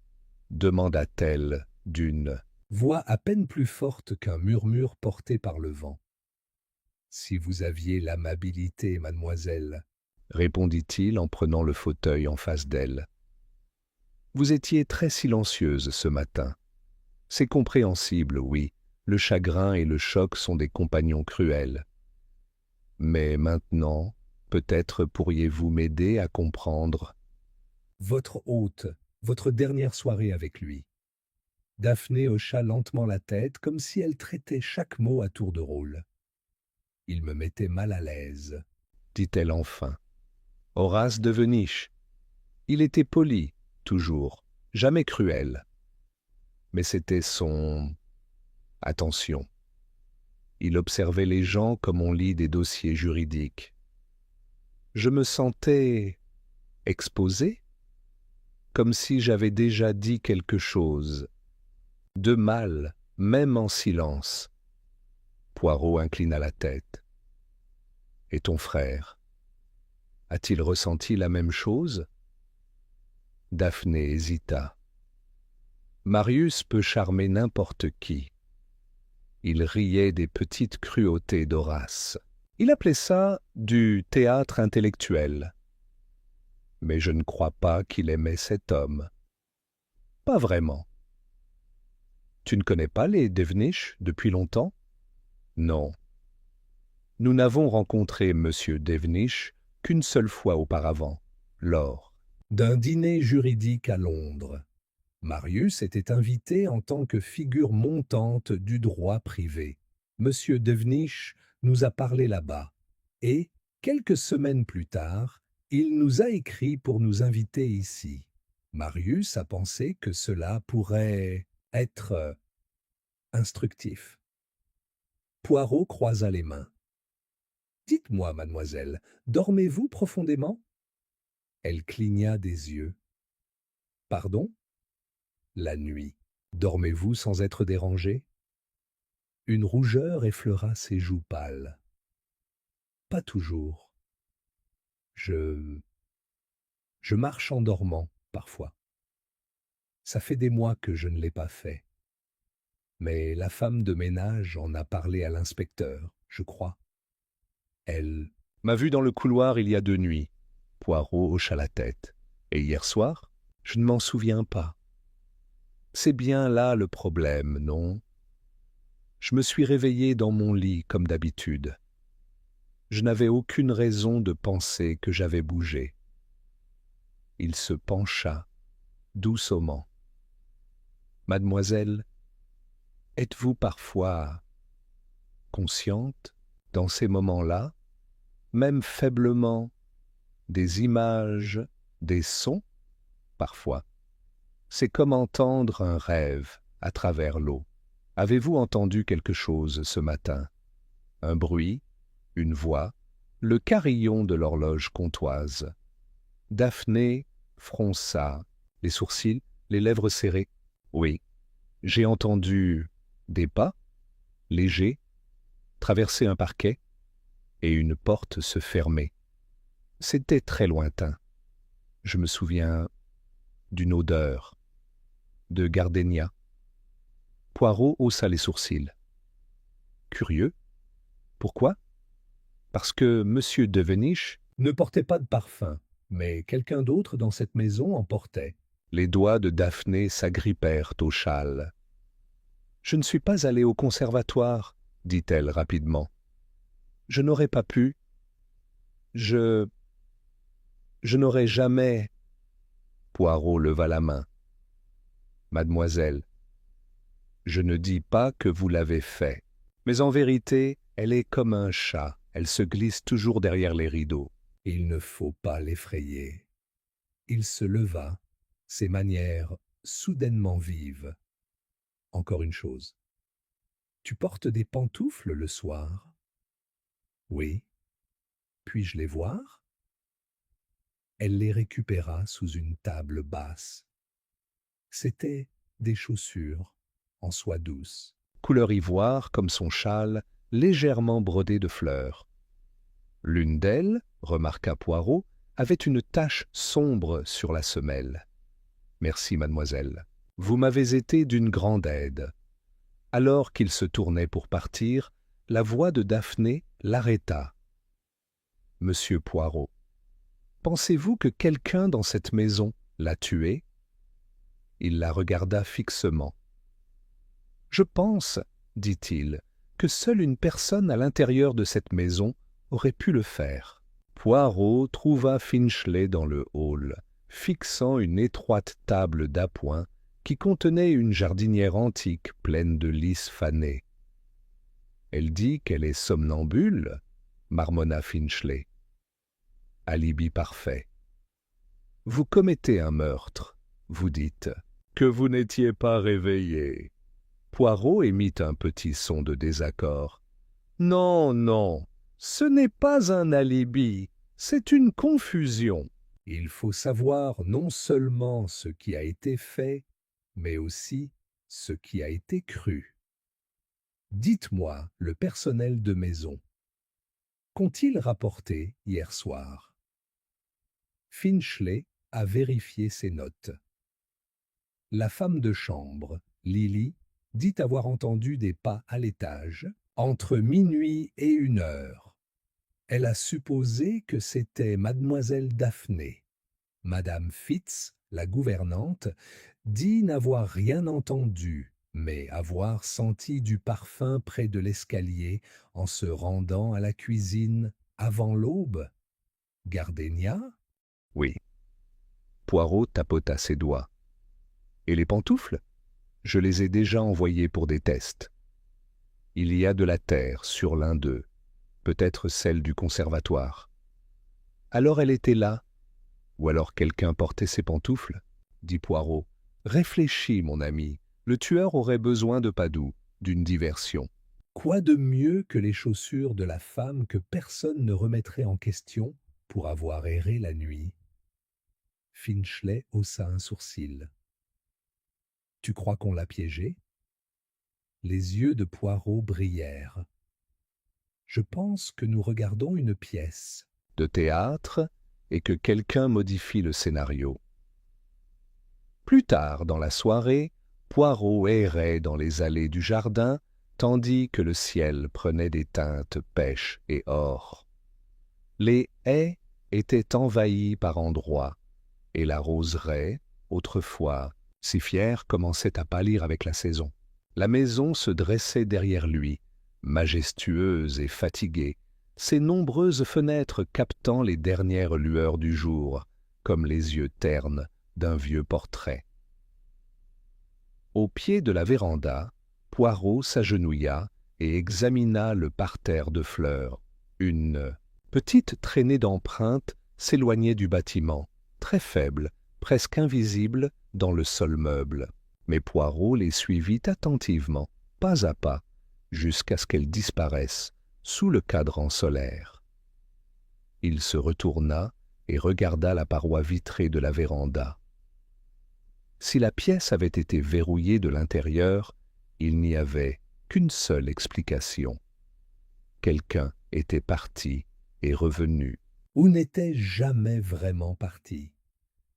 demanda-t-elle d'une voix à peine plus forte qu'un murmure porté par le vent. « Si vous aviez l'amabilité, mademoiselle, » répondit-il en prenant le fauteuil en face d'elle. « Vous étiez très silencieuse ce matin. C'est compréhensible, oui. Le chagrin et le choc sont des compagnons cruels. Mais maintenant, peut-être pourriez-vous m'aider à comprendre. Votre hôte, votre dernière soirée avec lui. Daphné hocha lentement la tête comme si elle traitait chaque mot à tour de rôle. Il me mettait mal à l'aise, dit-elle enfin. Horace de Veniche. Il était poli, toujours, jamais cruel. Mais c'était son... Attention. Il observait les gens comme on lit des dossiers juridiques. Je me sentais exposé, comme si j'avais déjà dit quelque chose, de mal, même en silence. Poirot inclina la tête. Et ton frère? A-t-il ressenti la même chose? Daphné hésita. Marius peut charmer n'importe qui. Il riait des petites cruautés d'Horace. Il appelait ça du théâtre intellectuel. Mais je ne crois pas qu'il aimait cet homme. Pas vraiment. Tu ne connais pas les Devenish depuis longtemps? Non. Nous n'avons rencontré M. Devenish qu'une seule fois auparavant, lors d'un dîner juridique à Londres. Marius était invité en tant que figure montante du droit privé. M. Devenish nous a parlé là-bas, et, quelques semaines plus tard, il nous a écrit pour nous inviter ici. Marius a pensé que cela pourrait être instructif. Poirot croisa les mains. Dites-moi, mademoiselle, dormez-vous profondément? Elle cligna des yeux. Pardon? La nuit. Dormez-vous sans être dérangée? Une rougeur effleura ses joues pâles. Pas toujours. Je marche en dormant, parfois. Ça fait des mois que je ne l'ai pas fait. Mais la femme de ménage en a parlé à l'inspecteur, je crois. Elle m'a vu dans le couloir il y a 2 nuits. Poirot hocha la tête. Et hier soir? Je ne m'en souviens pas. C'est bien là le problème, non? Je me suis réveillé dans mon lit comme d'habitude. Je n'avais aucune raison de penser que j'avais bougé. Il se pencha, doucement. Mademoiselle, êtes-vous parfois consciente, dans ces moments-là, même faiblement, des images, des sons, parfois? C'est comme entendre un rêve à travers l'eau. Avez-vous entendu quelque chose ce matin? Un bruit, une voix, le carillon de l'horloge comtoise. Daphné fronça les sourcils, les lèvres serrées. Oui, j'ai entendu des pas, légers, traverser un parquet et une porte se fermer. C'était très lointain. Je me souviens d'une odeur, de gardénia. Poirot haussa les sourcils. Curieux. Pourquoi? Parce que M. Devenish ne portait pas de parfum, mais quelqu'un d'autre dans cette maison en portait. Les doigts de Daphné s'agrippèrent au châle. Je ne suis pas allée au conservatoire, dit-elle rapidement. Je n'aurais pas pu. Je n'aurais jamais... Poirot leva la main. Mademoiselle, je ne dis pas que vous l'avez fait, mais en vérité, elle est comme un chat, elle se glisse toujours derrière les rideaux. Il ne faut pas l'effrayer. Il se leva, ses manières soudainement vives. Encore une chose. Tu portes des pantoufles le soir? Oui. Puis-je les voir? Elle les récupéra sous une table basse. C'étaient des chaussures en soie douce, couleur ivoire comme son châle, légèrement brodé de fleurs. L'une d'elles, remarqua Poirot, avait une tache sombre sur la semelle. Merci, mademoiselle. Vous m'avez été d'une grande aide. Alors qu'il se tournait pour partir, la voix de Daphné l'arrêta. Monsieur Poirot, pensez-vous que quelqu'un dans cette maison l'a tué? Il la regarda fixement. Je pense, dit-il, que seule une personne à l'intérieur de cette maison aurait pu le faire. Poirot trouva Finchley dans le hall, fixant une étroite table d'appoint qui contenait une jardinière antique pleine de lys fanés. « Elle dit qu'elle est somnambule, » marmonna Finchley. « Alibi parfait. Vous commettez un meurtre, vous dites que vous n'étiez pas réveillé. » Poirot émit un petit son de désaccord. « Non, non, ce n'est pas un alibi, c'est une confusion. Il faut savoir non seulement ce qui a été fait, mais aussi ce qui a été cru. Dites-moi, le personnel de maison, qu'ont-ils rapporté hier soir ?» Finchley a vérifié ses notes. La femme de chambre, Lily, dit avoir entendu des pas à l'étage entre minuit et 1 heure. Elle a supposé que c'était mademoiselle Daphné. Madame Fitz, la gouvernante, dit n'avoir rien entendu, mais avoir senti du parfum près de l'escalier en se rendant à la cuisine avant l'aube. Gardénia? Oui. Poirot tapota ses doigts. Et les pantoufles? Je les ai déjà envoyées pour des tests. Il y a de la terre sur l'un d'eux, peut-être celle du conservatoire. Alors elle était là, ou alors quelqu'un portait ses pantoufles, dit Poirot. Réfléchis, mon ami, le tueur aurait besoin de Padoue, d'une diversion. Quoi de mieux que les chaussures de la femme que personne ne remettrait en question pour avoir erré la nuit? Finchley haussa un sourcil. Tu crois qu'on l'a piégé? Les yeux de Poirot brillèrent. Je pense que nous regardons une pièce de théâtre et que quelqu'un modifie le scénario. Plus tard dans la soirée, Poirot errait dans les allées du jardin, tandis que le ciel prenait des teintes pêche et or. Les haies étaient envahies par endroits, et la roseraie, autrefois si fière, commençait à pâlir avec la saison. La maison se dressait derrière lui, majestueuse et fatiguée, ses nombreuses fenêtres captant les dernières lueurs du jour, comme les yeux ternes d'un vieux portrait. Au pied de la véranda, Poirot s'agenouilla et examina le parterre de fleurs. Une petite traînée d'empreintes s'éloignait du bâtiment, très faible, presque invisible dans le sol meuble. Mais Poirot les suivit attentivement, pas à pas, jusqu'à ce qu'elles disparaissent sous le cadran solaire. Il se retourna et regarda la paroi vitrée de la véranda. Si la pièce avait été verrouillée de l'intérieur, il n'y avait qu'une seule explication. Quelqu'un était parti et revenu, ou n'était jamais vraiment parti.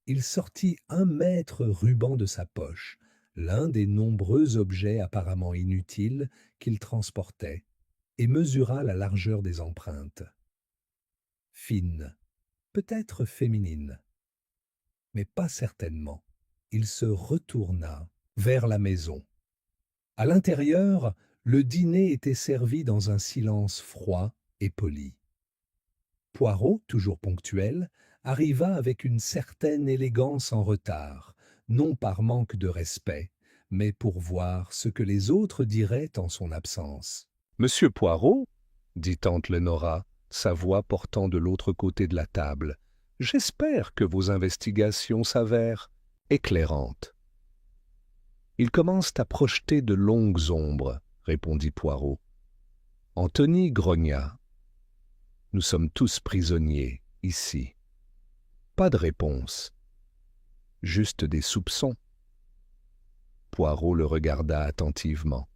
Il sortit 1 mètre ruban de sa poche, l'un des nombreux objets apparemment inutiles qu'il transportait, et mesura la largeur des empreintes. Fine, peut-être féminine, mais pas certainement. Il se retourna vers la maison. À l'intérieur, le dîner était servi dans un silence froid et poli. Poirot, toujours ponctuel, arriva avec une certaine élégance en retard, non par manque de respect, mais pour voir ce que les autres diraient en son absence. « Monsieur Poirot, » dit tante Lénora, sa voix portant de l'autre côté de la table, « j'espère que vos investigations s'avèrent éclairantes. » « Ils commencent à projeter de longues ombres, » répondit Poirot. Anthony grogna. « Nous sommes tous prisonniers, ici. » Pas de réponse. Juste des soupçons. Poirot le regarda attentivement.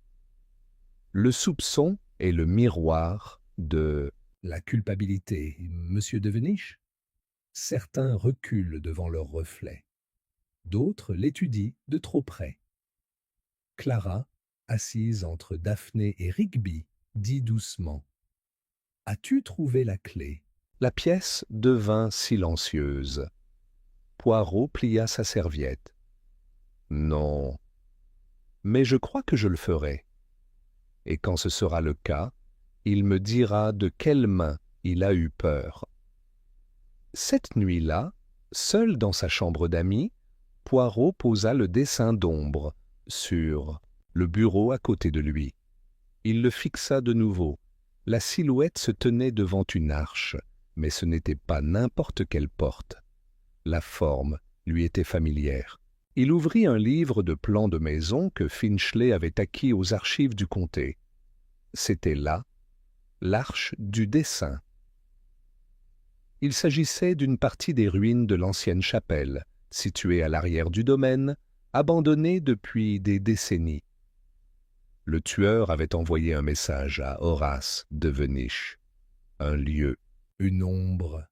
Le soupçon est le miroir de la culpabilité, monsieur de Veniche. Certains reculent devant leur reflet. D'autres l'étudient de trop près. Clara, assise entre Daphné et Rigby, dit doucement: « As-tu trouvé la clé ?» La pièce devint silencieuse. Poirot plia sa serviette. « Non. » mais je crois que je le ferai. Et quand ce sera le cas, il me dira de quelle main il a eu peur. » Cette nuit-là, seul dans sa chambre d'amis, Poirot posa le dessin d'ombre sur le bureau à côté de lui. Il le fixa de nouveau. La silhouette se tenait devant une arche, mais ce n'était pas n'importe quelle porte. La forme lui était familière. Il ouvrit un livre de plans de maison que Finchley avait acquis aux archives du comté. C'était là l'arche du dessin. Il s'agissait d'une partie des ruines de l'ancienne chapelle, située à l'arrière du domaine, abandonnée depuis des décennies. Le tueur avait envoyé un message à Horace de Venice. Un lieu, une ombre,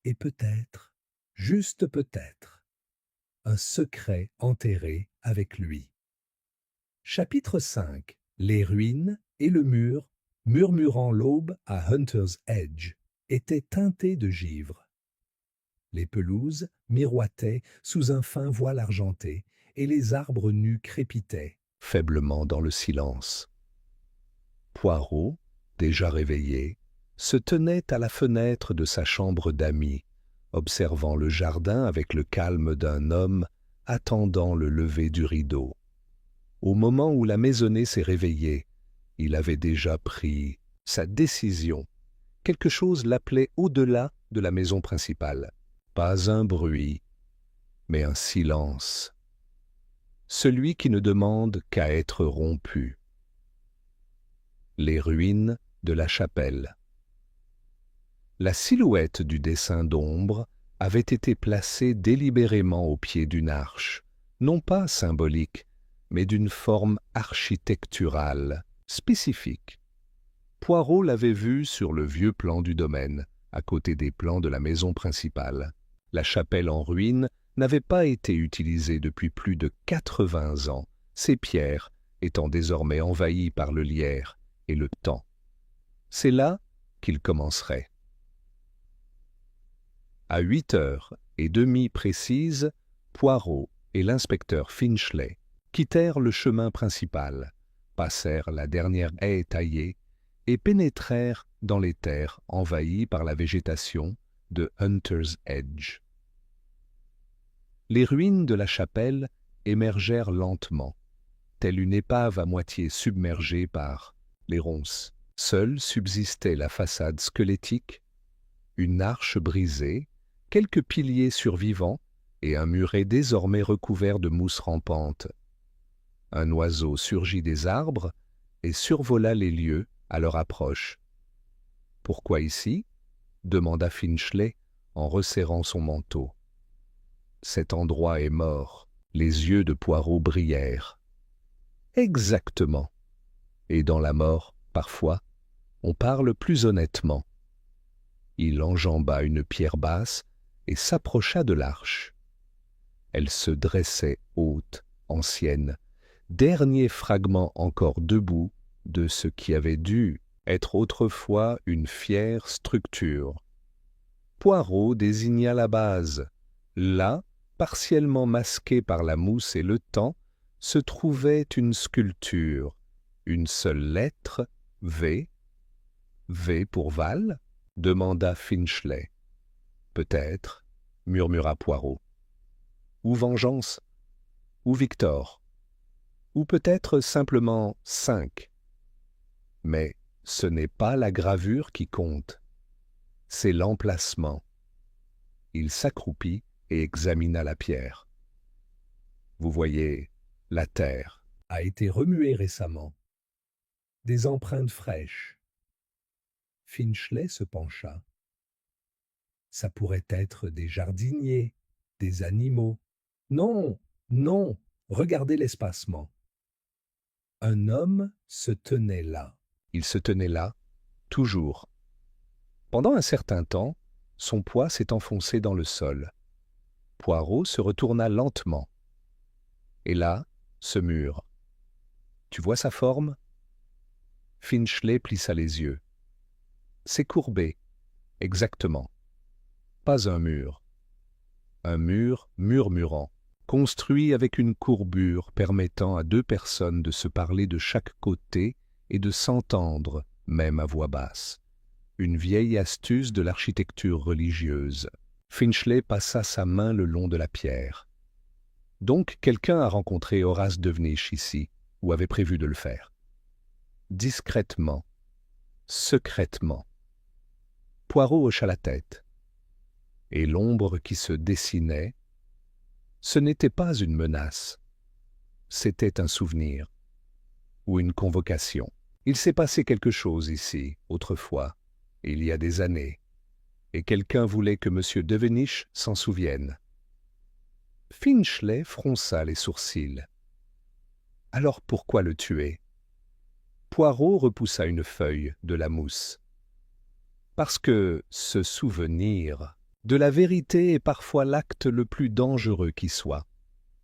et peut-être, juste peut-être, un secret enterré avec lui. Chapitre 5. Les ruines et le mur, murmurant l'aube à Hunter's Edge, étaient teintés de givre. Les pelouses miroitaient sous un fin voile argenté et les arbres nus crépitaient faiblement dans le silence. Poirot, déjà réveillé, se tenait à la fenêtre de sa chambre d'amis, observant le jardin avec le calme d'un homme attendant le lever du rideau. Au moment où la maisonnée s'est réveillée, il avait déjà pris sa décision. Quelque chose l'appelait au-delà de la maison principale. Pas un bruit, mais un silence. Celui qui ne demande qu'à être rompu. Les ruines de la chapelle. La silhouette du dessin d'ombre avait été placée délibérément au pied d'une arche, non pas symbolique, mais d'une forme architecturale, spécifique. Poirot l'avait vue sur le vieux plan du domaine, à côté des plans de la maison principale. La chapelle en ruine n'avait pas été utilisée depuis plus de 80 ans, ses pierres étant désormais envahies par le lierre et le temps. C'est là qu'il commencerait. À 8h30 précises, Poirot et l'inspecteur Finchley quittèrent le chemin principal, passèrent la dernière haie taillée et pénétrèrent dans les terres envahies par la végétation de Hunter's Edge. Les ruines de la chapelle émergèrent lentement, telle une épave à moitié submergée par les ronces. Seule subsistait la façade squelettique, une arche brisée, quelques piliers survivants et un muret désormais recouvert de mousse rampante. Un oiseau surgit des arbres et survola les lieux à leur approche. « Pourquoi ici ?» demanda Finchley en resserrant son manteau. « Cet endroit est mort. » Les yeux de Poirot brillèrent. « Exactement. Et dans la mort, parfois, on parle plus honnêtement. » Il enjamba une pierre basse et s'approcha de l'arche. Elle se dressait haute, ancienne, dernier fragment encore debout de ce qui avait dû être autrefois une fière structure. Poirot désigna la base. Là, partiellement masquée par la mousse et le temps, se trouvait une sculpture, une seule lettre, V. « V pour Val ?» demanda Finchley. « Peut-être, » murmura Poirot. « Ou vengeance, ou Victor, ou peut-être simplement 5. Mais ce n'est pas la gravure qui compte, c'est l'emplacement. » Il s'accroupit et examina la pierre. « Vous voyez, la terre a été remuée récemment. Des empreintes fraîches. » Finchley se pencha. Ça pourrait être des jardiniers, des animaux. Non, non, regardez l'espacement. Un homme se tenait là. Il se tenait là, toujours. Pendant un certain temps, son poids s'est enfoncé dans le sol. Poirot se retourna lentement. Et là, ce mur. Tu vois sa forme ? Finchley plissa les yeux. C'est courbé, exactement. Pas un mur murmurant, construit avec une courbure permettant à deux personnes de se parler de chaque côté et de s'entendre, même à voix basse. Une vieille astuce de l'architecture religieuse. Finchley passa sa main le long de la pierre. Donc quelqu'un a rencontré Horace Devenish ici, ou avait prévu de le faire. Discrètement, secrètement. Poirot hocha la tête. Et l'ombre qui se dessinait, ce n'était pas une menace, c'était un souvenir, ou une convocation. Il s'est passé quelque chose ici, autrefois, il y a des années, et quelqu'un voulait que M. Devenish s'en souvienne. Finchley fronça les sourcils. Alors pourquoi le tuer? Poirot repoussa une feuille de la mousse. Parce que se souvenir de la vérité est parfois l'acte le plus dangereux qui soit.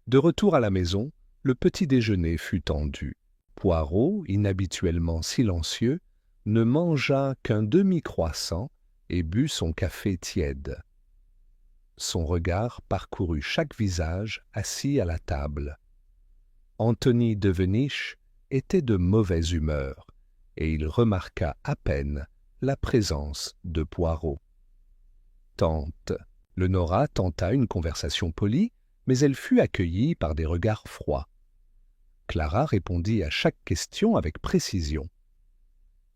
De retour à la maison, le petit déjeuner fut tendu. Poirot, inhabituellement silencieux, ne mangea qu'un demi-croissant et but son café tiède. Son regard parcourut chaque visage assis à la table. Anthony Devenish était de mauvaise humeur, et il remarqua à peine la présence de Poirot. Tante, Leonora tenta une conversation polie, mais elle fut accueillie par des regards froids. Clara répondit à chaque question avec précision.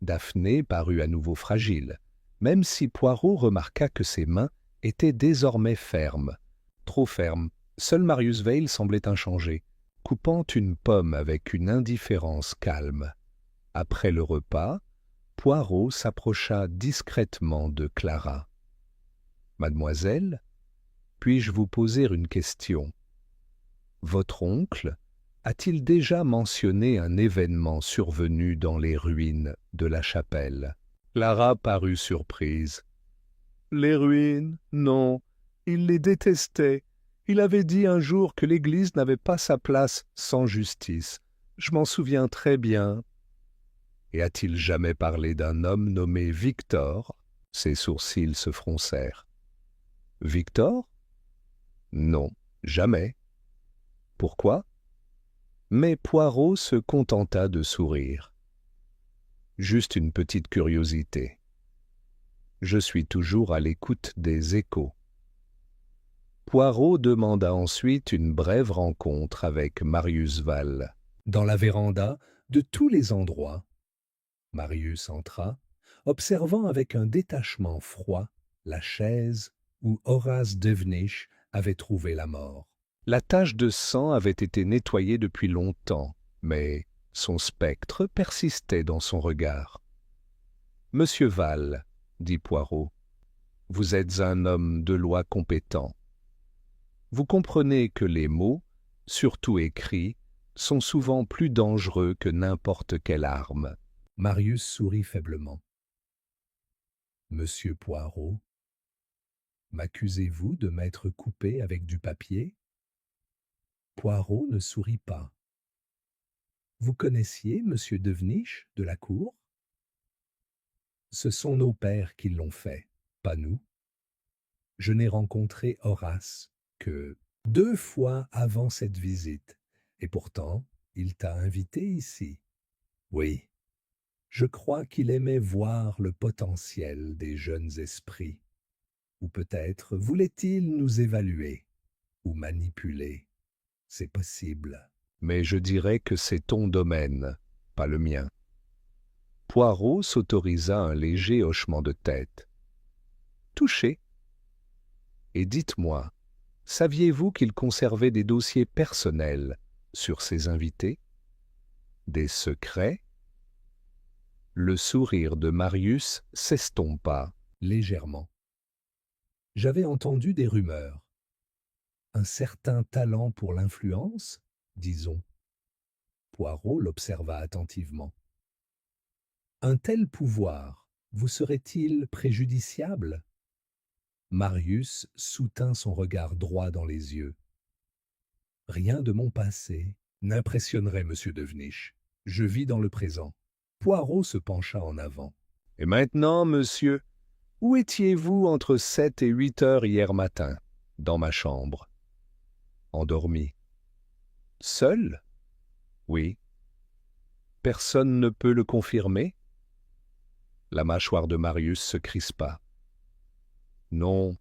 Daphné parut à nouveau fragile, même si Poirot remarqua que ses mains étaient désormais fermes. Trop fermes, seul Marius Vail semblait inchangé, coupant une pomme avec une indifférence calme. Après le repas, Poirot s'approcha discrètement de Clara. « Mademoiselle, puis-je vous poser une question? Votre oncle a-t-il déjà mentionné un événement survenu dans les ruines de la chapelle ?» Clara parut surprise. « Les ruines, non, il les détestait. Il avait dit un jour que l'Église n'avait pas sa place sans justice. Je m'en souviens très bien. » Et a-t-il jamais parlé d'un homme nommé Victor? Ses sourcils se froncèrent. « Victor? Non, jamais. Pourquoi? » Mais Poirot se contenta de sourire. « Juste une petite curiosité. Je suis toujours à l'écoute des échos. » Poirot demanda ensuite une brève rencontre avec Marius Vail. Dans la véranda, de tous les endroits, Marius entra, observant avec un détachement froid la chaise où Horace Devenish avait trouvé la mort. La tache de sang avait été nettoyée depuis longtemps, mais son spectre persistait dans son regard. « Monsieur Vail, dit Poirot, vous êtes un homme de loi compétent. Vous comprenez que les mots, surtout écrits, sont souvent plus dangereux que n'importe quelle arme. » Marius sourit faiblement. « Monsieur Poirot, m'accusez-vous de m'être coupé avec du papier ?» Poirot ne sourit pas. « Vous connaissiez Monsieur Devenish de la cour ? » « Ce sont nos pères qui l'ont fait, pas nous. Je n'ai rencontré Horace que 2 fois avant cette visite, et pourtant il t'a invité ici. Oui, je crois qu'il aimait voir le potentiel des jeunes esprits. Ou peut-être voulait-il nous évaluer ou manipuler. C'est possible. Mais je dirais que c'est ton domaine, pas le mien. » Poirot s'autorisa un léger hochement de tête. « Touché. Et dites-moi, saviez-vous qu'il conservait des dossiers personnels sur ses invités? Des secrets ?» Le sourire de Marius s'estompa légèrement. « J'avais entendu des rumeurs. Un certain talent pour l'influence, disons. » Poirot l'observa attentivement. « Un tel pouvoir vous serait-il préjudiciable ?» Marius soutint son regard droit dans les yeux. « Rien de mon passé n'impressionnerait Monsieur Devenish. Je vis dans le présent. » Poirot se pencha en avant. « Et maintenant, monsieur, où étiez-vous entre 7 et 8 heures hier matin, dans ma chambre? » endormi. Seul? Oui. Personne ne peut le confirmer? La mâchoire de Marius se crispa. Non,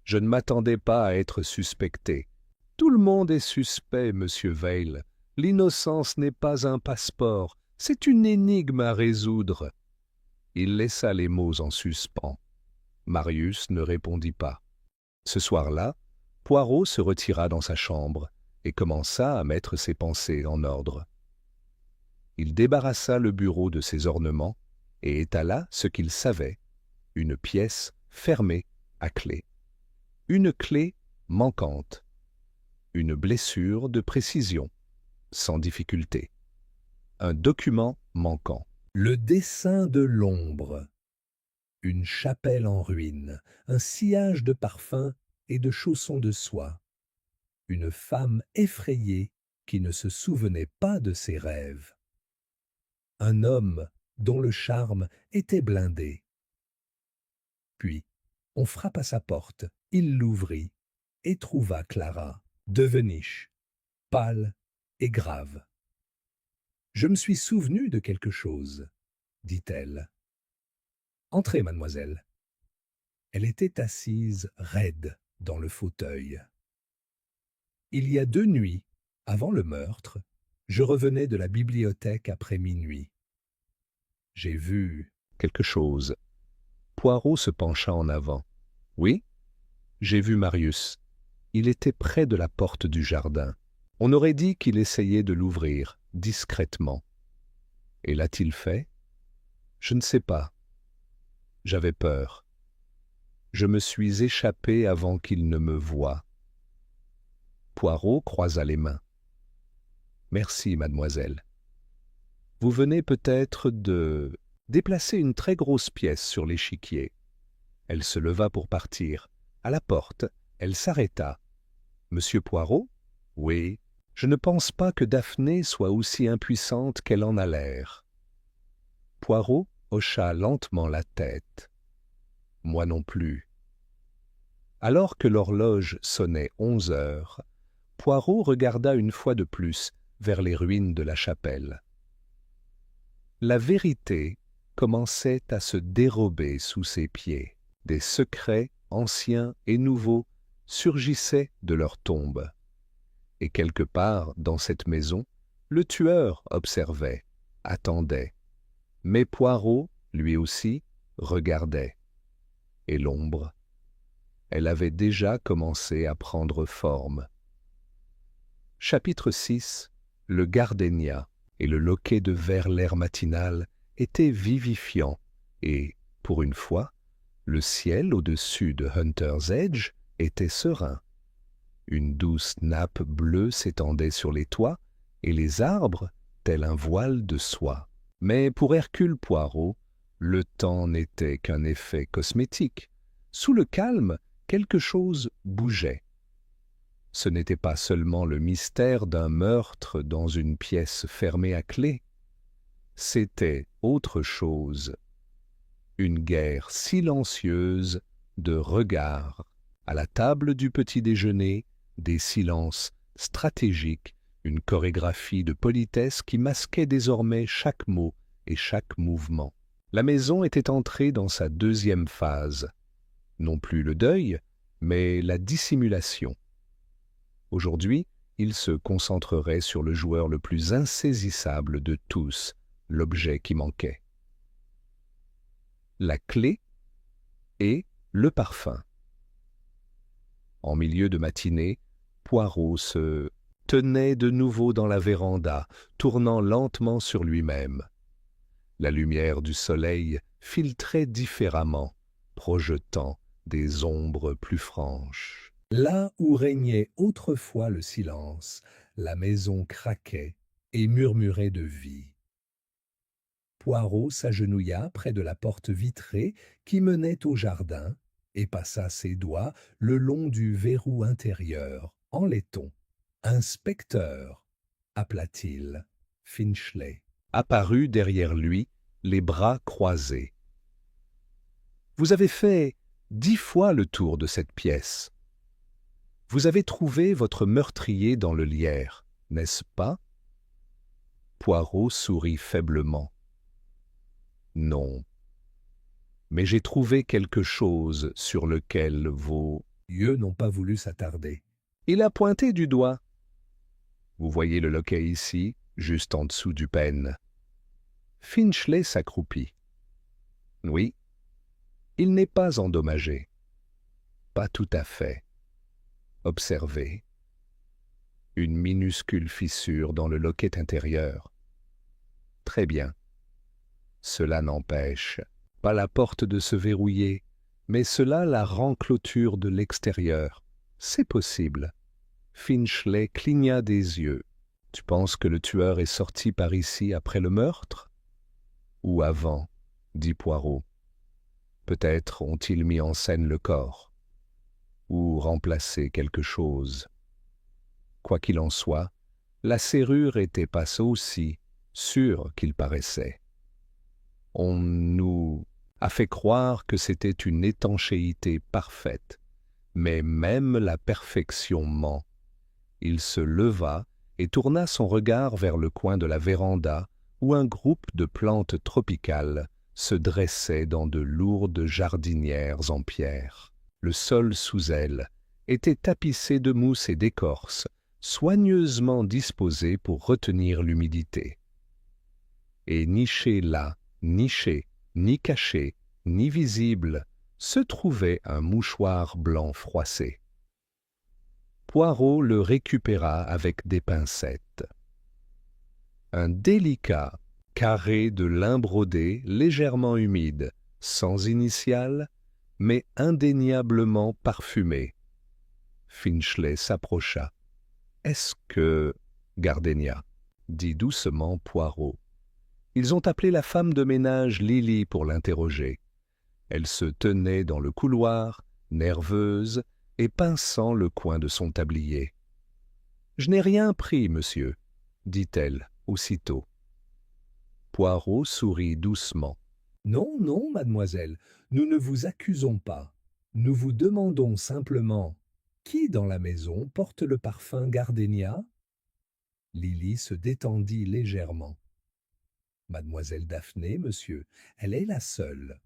je ne m'attendais pas à être suspecté. Tout le monde est suspect, monsieur Veil. L'innocence n'est pas un passeport, c'est une énigme à résoudre. Il laissa les mots en suspens. Marius ne répondit pas. Ce soir-là, Poirot se retira dans sa chambre et commença à mettre ses pensées en ordre. Il débarrassa le bureau de ses ornements et étala ce qu'il savait, une pièce fermée à clé. Une clé manquante. Une blessure de précision, sans difficulté. Un document manquant. Le dessin de l'ombre. Une chapelle en ruine, un sillage de parfums et de chaussons de soie. Une femme effrayée qui ne se souvenait pas de ses rêves. Un homme dont le charme était blindé. Puis, on frappe à sa porte, il l'ouvrit et trouva Clara, deveniche, pâle et grave. « Je me suis souvenu de quelque chose, » dit-elle. « Entrez, mademoiselle. » Elle était assise raide dans le fauteuil. « Il y a 2 nuits, avant le meurtre, je revenais de la bibliothèque après minuit. J'ai vu quelque chose. » Poirot se pencha en avant. « Oui, j'ai vu Marius. Il était près de la porte du jardin. On aurait dit qu'il essayait de l'ouvrir, discrètement. Et l'a-t-il fait? Je ne sais pas. J'avais peur. Je me suis échappé avant qu'il ne me voie. » Poirot croisa les mains. « Merci, mademoiselle. Vous venez peut-être de déplacer une très grosse pièce sur l'échiquier. » Elle se leva pour partir. À la porte, elle s'arrêta. « Monsieur Poirot? Oui. Je ne pense pas que Daphné soit aussi impuissante qu'elle en a l'air. » Poirot hocha lentement la tête. « Moi non plus. » Alors que l'horloge sonnait 11 heures, Poirot regarda une fois de plus vers les ruines de la chapelle. La vérité commençait à se dérober sous ses pieds. Des secrets, anciens et nouveaux, surgissaient de leur tombe. Et quelque part dans cette maison, le tueur observait, attendait. Mais Poirot, lui aussi, regardait. Et l'ombre, elle avait déjà commencé à prendre forme. Chapitre 6. Le gardénia et le loquet de vers l'air matinal étaient vivifiants et, pour une fois, le ciel au-dessus de Hunter's Edge était serein. Une douce nappe bleue s'étendait sur les toits et les arbres, tel un voile de soie. Mais pour Hercule Poirot, le temps n'était qu'un effet cosmétique. Sous le calme, quelque chose bougeait. Ce n'était pas seulement le mystère d'un meurtre dans une pièce fermée à clé. C'était autre chose. Une guerre silencieuse de regards. À la table du petit déjeuner, des silences stratégiques, une chorégraphie de politesse qui masquait désormais chaque mot et chaque mouvement. La maison était entrée dans sa 2e phase. Non plus le deuil, mais la dissimulation. Aujourd'hui, il se concentrerait sur le joueur le plus insaisissable de tous, l'objet qui manquait. La clé et le parfum. En milieu de matinée, Poirot se tenait de nouveau dans la véranda, tournant lentement sur lui-même. La lumière du soleil filtrait différemment, projetant des ombres plus franches. Là où régnait autrefois le silence, la maison craquait et murmurait de vie. Poirot s'agenouilla près de la porte vitrée qui menait au jardin et passa ses doigts le long du verrou intérieur, en laiton. « Inspecteur » appela-t-il. Finchley apparut derrière lui, les bras croisés. « Vous avez fait 10 fois le tour de cette pièce. Vous avez trouvé votre meurtrier dans le lierre, n'est-ce pas? Poirot sourit faiblement. Non. Mais j'ai trouvé quelque chose sur lequel vos yeux n'ont pas voulu s'attarder. Il a pointé du doigt. Vous voyez le loquet ici, juste en dessous du pêne. Finchley s'accroupit. Oui, il n'est pas endommagé. Pas tout à fait. Observez. Une minuscule fissure dans le loquet intérieur. Très bien. Cela n'empêche pas la porte de se verrouiller, mais cela la renclôture de l'extérieur. C'est possible. Finchley cligna des yeux. Tu penses que le tueur est sorti par ici après le meurtre? Ou avant, dit Poirot. Peut-être ont-ils mis en scène le corps, ou remplacé quelque chose. Quoi qu'il en soit, la serrure était pas aussi sûre qu'il paraissait. On nous a fait croire que c'était une étanchéité parfaite, mais même la perfection ment. Il se leva et tourna son regard vers le coin de la véranda où un groupe de plantes tropicales se dressait dans de lourdes jardinières en pierre. Le sol sous elle était tapissé de mousse et d'écorce, soigneusement disposées pour retenir l'humidité. Et niché là, niché, ni caché, ni visible, se trouvait un mouchoir blanc froissé. Poirot le récupéra avec des pincettes. Un délicat carré de lin brodé légèrement humide, sans initiale, mais indéniablement parfumé. Finchley s'approcha. « Est-ce que... » Gardenia, dit doucement Poirot. Ils ont appelé la femme de ménage Lily pour l'interroger. Elle se tenait dans le couloir, nerveuse, et pinçant le coin de son tablier. « Je n'ai rien pris, monsieur, » dit-elle aussitôt. Poirot sourit doucement. « Non, non, mademoiselle, nous ne vous accusons pas. Nous vous demandons simplement qui dans la maison porte le parfum Gardenia ?» Lily se détendit légèrement. « Mademoiselle Daphné, monsieur, elle est la seule.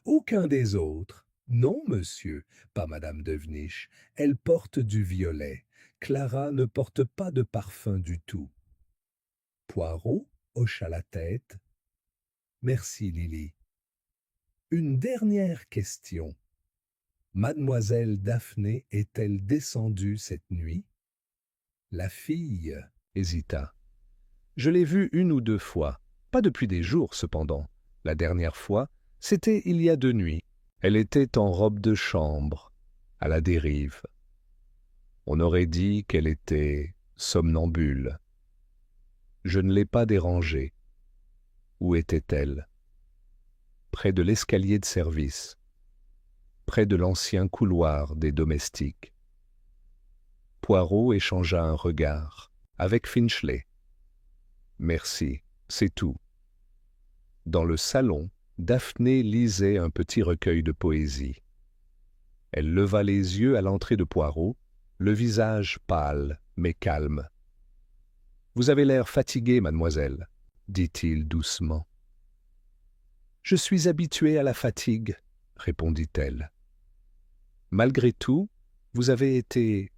Aucun des autres. Non, monsieur, pas madame Devenish, elle porte du violet. Clara ne porte pas de parfum du tout. » Poirot hocha la tête. « Merci, Lily. Une dernière question. Mademoiselle Daphné est-elle descendue cette nuit? » La fille hésita. « Je l'ai vue une ou deux fois, pas depuis des jours cependant. La dernière fois, c'était il y a 2 nuits. Elle était en robe de chambre, à la dérive. On aurait dit qu'elle était somnambule. Je ne l'ai pas dérangée. Où était-elle? Près de l'escalier de service, près de l'ancien couloir des domestiques. » Poirot échangea un regard avec Finchley. « Merci, c'est tout. » Dans le salon, Daphné lisait un petit recueil de poésie. Elle leva les yeux à l'entrée de Poirot, le visage pâle mais calme. « Vous avez l'air fatiguée, mademoiselle, » dit-il doucement. « Je suis habituée à la fatigue, » répondit-elle. « Malgré tout, vous avez été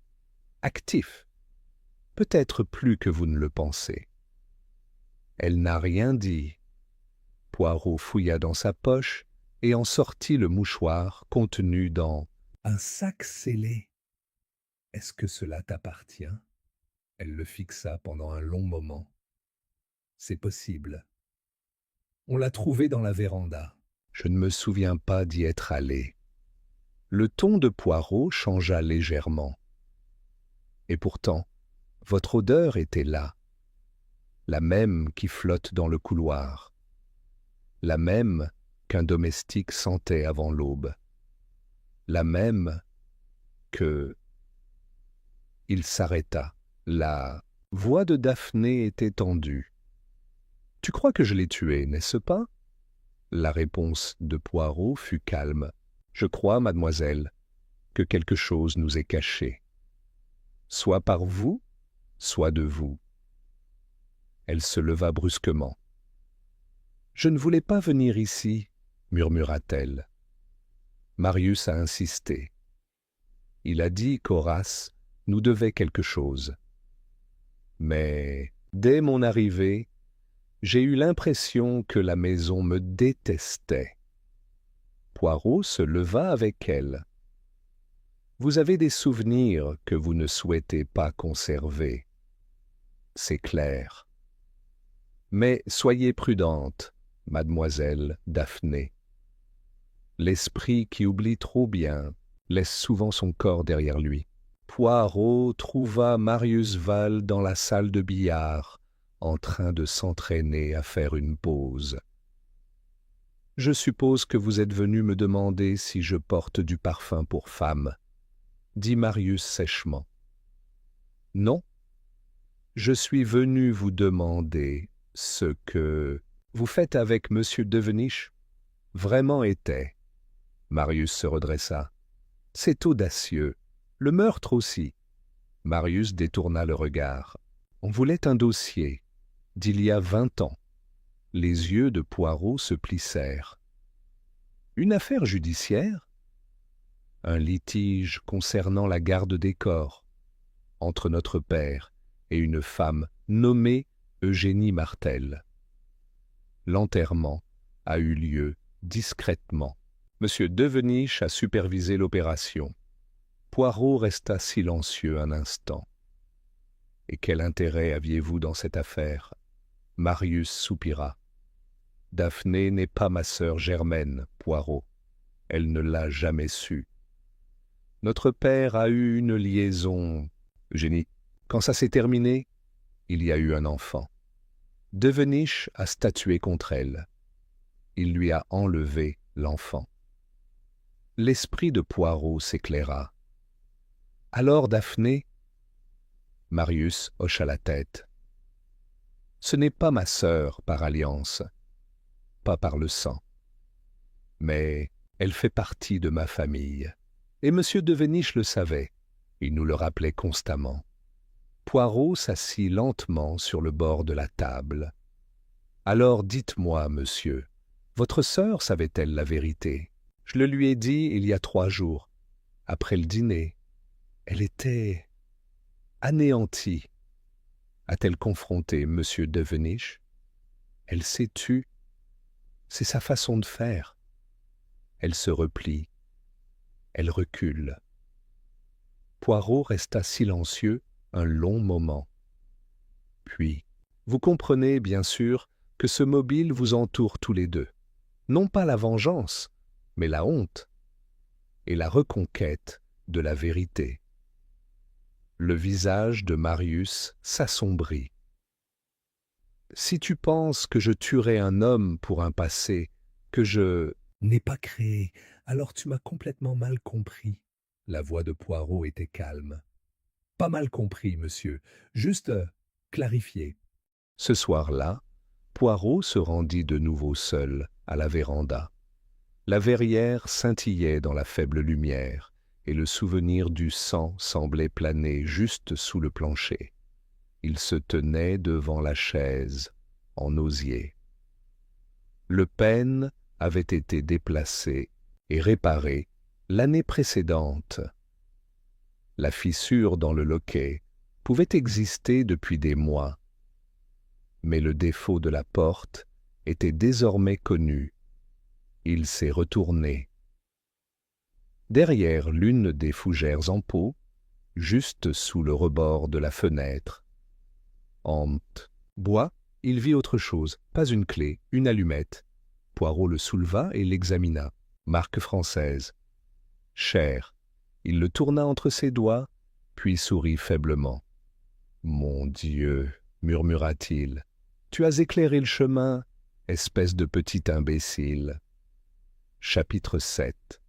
actif, peut-être plus que vous ne le pensez. » Elle n'a rien dit. Poirot fouilla dans sa poche et en sortit le mouchoir contenu dans un sac scellé. « Est-ce que cela t'appartient? » Elle le fixa pendant un long moment. « C'est possible. On l'a trouvé dans la véranda. Je ne me souviens pas d'y être allé. » Le ton de Poirot changea légèrement. « Et pourtant, votre odeur était là, la même qui flotte dans le couloir, la même qu'un domestique sentait avant l'aube, la même que... » Il s'arrêta. La voix de Daphné était tendue. « Tu crois que je l'ai tué, n'est-ce pas ?» La réponse de Poirot fut calme. « Je crois, mademoiselle, que quelque chose nous est caché. » soit par vous, soit de vous. » Elle se leva brusquement. « Je ne voulais pas venir ici, » murmura-t-elle. Marius a insisté. Il a dit qu'Horace nous devait quelque chose. Mais, dès mon arrivée, j'ai eu l'impression que la maison me détestait. Poirot se leva avec elle. « Vous avez des souvenirs que vous ne souhaitez pas conserver. C'est clair. Mais soyez prudente, mademoiselle Daphné. L'esprit qui oublie trop bien laisse souvent son corps derrière lui. » Poirot trouva Marius Valle dans la salle de billard, en train de s'entraîner à faire une pause. « Je suppose que vous êtes venu me demander si je porte du parfum pour femme, » dit Marius sèchement. « Non, je suis venu vous demander ce que vous faites avec monsieur Devenish vraiment était. » Marius se redressa. « C'est audacieux. Le meurtre aussi. » Marius détourna le regard. « On voulait un dossier, d'il y a 20 ans. » Les yeux de Poirot se plissèrent. « Une affaire judiciaire ? » ?»« Un litige concernant la garde des corps, entre notre père et une femme nommée Eugénie Martel. L'enterrement a eu lieu discrètement. Monsieur Devenish a supervisé l'opération. Poirot resta silencieux un instant. « Et quel intérêt aviez-vous dans cette affaire ?» Marius soupira. « Daphné n'est pas ma sœur germaine, Poirot. Elle ne l'a jamais su. Notre père a eu une liaison... Eugénie, quand ça s'est terminé, il y a eu un enfant. Devenish a statué contre elle. Il lui a enlevé l'enfant. » L'esprit de Poirot s'éclaira. « Alors, Daphné ?» Marius hocha la tête. « Ce n'est pas ma sœur par alliance, pas par le sang. Mais elle fait partie de ma famille. Et M. Devenish le savait, il nous le rappelait constamment. » Poirot s'assit lentement sur le bord de la table. « Alors dites-moi, monsieur, votre sœur savait-elle la vérité ? Je le lui ai dit il y a 3 jours, après le dîner. Elle était anéantie. A-t-elle confronté M. Devenish ? Elle s'est tue. C'est sa façon de faire. Elle se replie. Elle recule. » Poirot resta silencieux un long moment. Puis, « Vous comprenez, bien sûr, que ce mobile vous entoure tous les deux. Non pas la vengeance, mais la honte et la reconquête de la vérité. » Le visage de Marius s'assombrit. « Si tu penses que je tuerai un homme pour un passé que je n'ai pas créé, alors tu m'as complètement mal compris. » La voix de Poirot était calme. « Pas mal compris, monsieur, juste clarifié. » Ce soir-là, Poirot se rendit de nouveau seul à la véranda. La verrière scintillait dans la faible lumière, et le souvenir du sang semblait planer juste sous le plancher. Il se tenait devant la chaise, en osier. Le pêne avait été déplacé et réparé l'année précédente. La fissure dans le loquet pouvait exister depuis des mois, mais le défaut de la porte était désormais connu. Il s'est retourné. Derrière l'une des fougères en pot, juste sous le rebord de la fenêtre, en bois, il vit autre chose, pas une clé, une allumette. Poirot le souleva et l'examina. Marque française. Cher. Il le tourna entre ses doigts, puis sourit faiblement. « Mon Dieu, murmura-t-il, tu as éclairé le chemin, espèce de petit imbécile. » Chapitre 7.